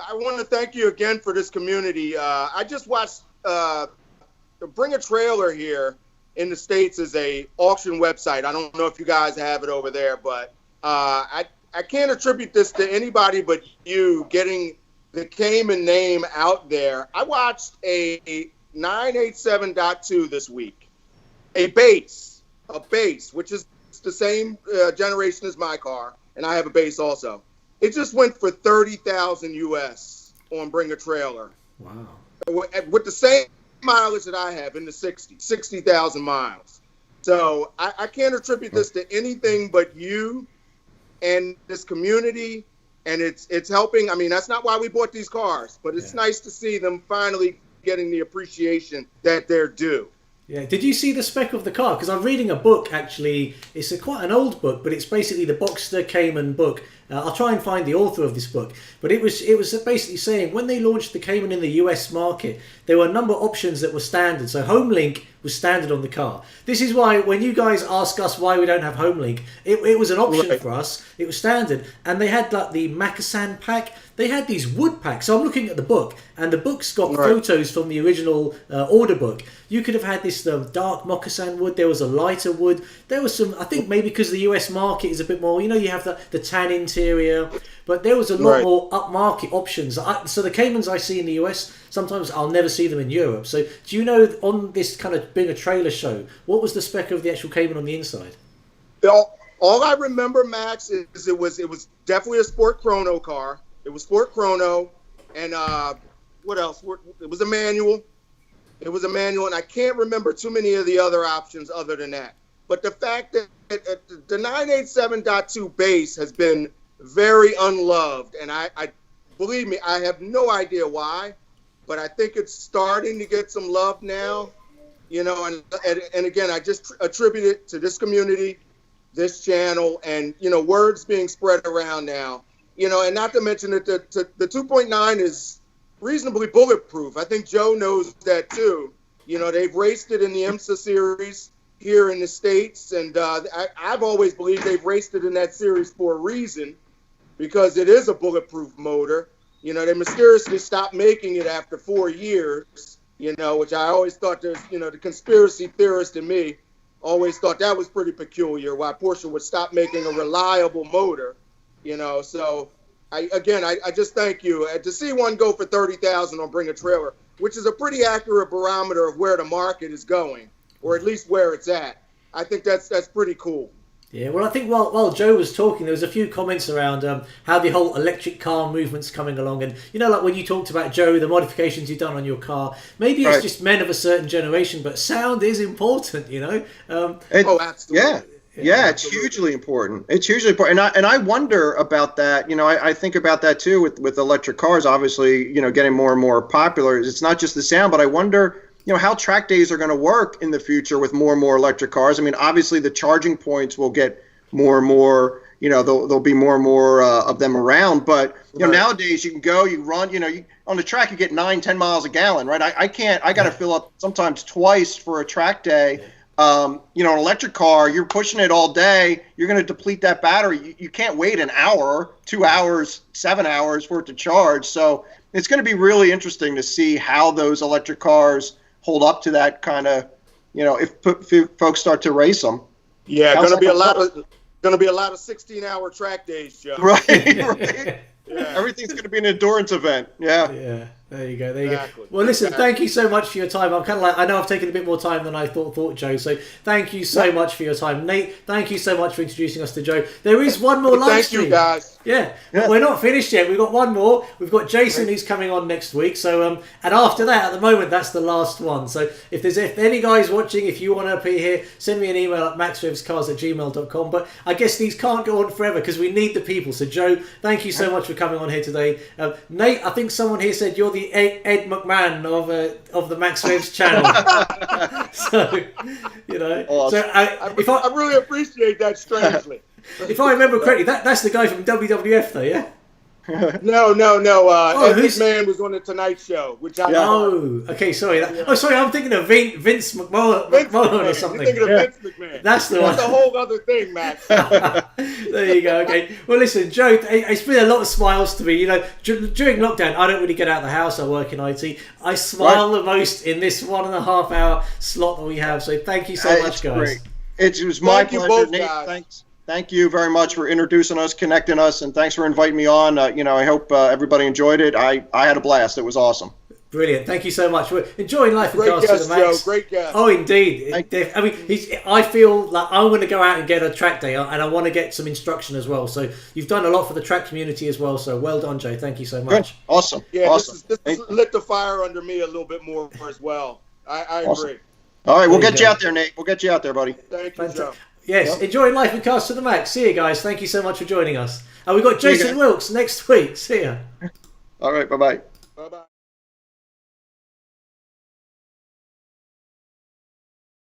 I want to thank you again for this community. I just watched Bring a Trailer here in the States is a auction website. I don't know if you guys have it over there, but I can't attribute this to anybody but you getting the Cayman name out there. I watched a 987.2 this week, a base, which is the same generation as my car, and I have a base also. It just went for 30,000 US on Bring a Trailer. Wow. With the same mileage that I have in the 60,000 miles. So I can't attribute this to anything but you and this community, and it's helping. I mean, that's not why we bought these cars, but it's nice to see them finally getting the appreciation that they're due. Yeah, did you see the spec of the car? Because I'm reading a book, actually. It's quite an old book, but it's basically the Boxster Cayman book. I'll try and find the author of this book. But it was basically saying when they launched the Cayman in the US market, there were a number of options that were standard. So HomeLink was standard on the car. This is why when you guys ask us why we don't have HomeLink, it was an option for us. It was standard. And they had like the Macassan pack. They had these wood packs. So I'm looking at the book, and the book's got photos from the original order book. You could have had this dark moccasin wood. There was a lighter wood. There was some, I think maybe because the US market is a bit more, you have the tan interior, but there was a lot more upmarket options. So the Caymans I see in the US, sometimes I'll never see them in Europe. So do you know, on this kind of being a trailer show, what was the spec of the actual Cayman on the inside? All I remember, Max, is it was definitely a Sport Chrono car. It was Sport Chrono, and what else? It was a manual. It was a manual, and I can't remember too many of the other options other than that. But the fact that the 987.2 base has been very unloved, and I believe me, I have no idea why, but I think it's starting to get some love now. And again, I just attribute it to this community, this channel, and words being spread around now. And not to mention that the 2.9 is reasonably bulletproof. I think Joe knows that too. They've raced it in the IMSA series here in the States, and I've always believed they've raced it in that series for a reason, because it is a bulletproof motor. They mysteriously stopped making it after 4 years, which I always thought the conspiracy theorist in me always thought that was pretty peculiar, why Porsche would stop making a reliable motor. So I just thank you. To see one go for 30,000 on Bring a Trailer, which is a pretty accurate barometer of where the market is going, or at least where it's at. I think that's pretty cool. Yeah, well, I think while Joe was talking, there was a few comments around how the whole electric car movement's coming along. And, like when you talked about, Joe, the modifications you've done on your car, maybe it's just men of a certain generation, but sound is important, absolutely. Yeah, it's hugely important. It's hugely important. And I wonder about that. I think about that too with electric cars, obviously, getting more and more popular. It's not just the sound, but I wonder, how track days are going to work in the future with more and more electric cars. I mean, obviously the charging points will get more and more, there'll be more and more of them around. But, nowadays you can go, you run, on the track you get 9-10 miles a gallon, right? I got to fill up sometimes twice for a track day. An electric car, you're pushing it all day, you're going to deplete that battery. You can't wait an hour, 2 hours, 7 hours for it to charge. So it's going to be really interesting to see how those electric cars hold up to that kind of, if folks start to race them. Yeah, going to be a lot of 16-hour track days, Joe. Right. Yeah. Everything's going to be an endurance event. Yeah. Yeah. There you go. Well, listen, thank you so much for your time. I'm kind of I know I've taken a bit more time than I thought, Joe. So thank you so much for your time. Nate, thank you so much for introducing us to Joe. There is one more live stream. Thank you, guys. Yeah, we're not finished yet. We've got one more. We've got Jason who's coming on next week. So and after that, at the moment, that's the last one. So if any guys watching, if you want to appear here, send me an email at maxrevscars@gmail.com. But I guess these can't go on forever because we need the people. So Joe, thank you so much for coming on here today. Nate, I think someone here said you're the Ed McMahon of the Max Revs channel. So I really appreciate that. Strangely, if I remember correctly, that's the guy from WWF, though, yeah. No. Ed who's- McMahon was on the Tonight Show, which I Oh, okay, sorry. Sorry, I'm thinking of Vince McMahon or something. You're thinking of Vince McMahon. That's the one. That's a whole other thing, Max. There you go. Okay. Well, listen, Joe, it's been a lot of smiles to me. You know, during lockdown, I don't really get out of the house. I work in IT. I smile the most in this 1.5 hour slot that we have. So thank you so much, guys. Great. It was my Thank you pleasure, both, Nate. guys. Thank you very much for introducing us, connecting us, and thanks for inviting me on. I hope everybody enjoyed it. I had a blast. It was awesome. Brilliant. Thank you so much. We're enjoying life and Great cars to guest, the max. Joe. Great guest. Oh, indeed. I mean, I feel like I'm going to go out and get a track day, and I want to get some instruction as well. So you've done a lot for the track community as well. So well done, Joe. Thank you so much. Good. Awesome. Yeah, awesome. This lit the fire under me a little bit more as well. I Awesome. agree. All right, we'll There get you you go. out there, Nate. We'll get you out there, buddy. Thank you, Joe. Yes, enjoying life and cars to the max. See you guys. Thank you so much for joining us. And we've got See you Jason guys. Wilkes next week. See ya. All right, bye-bye. Bye-bye.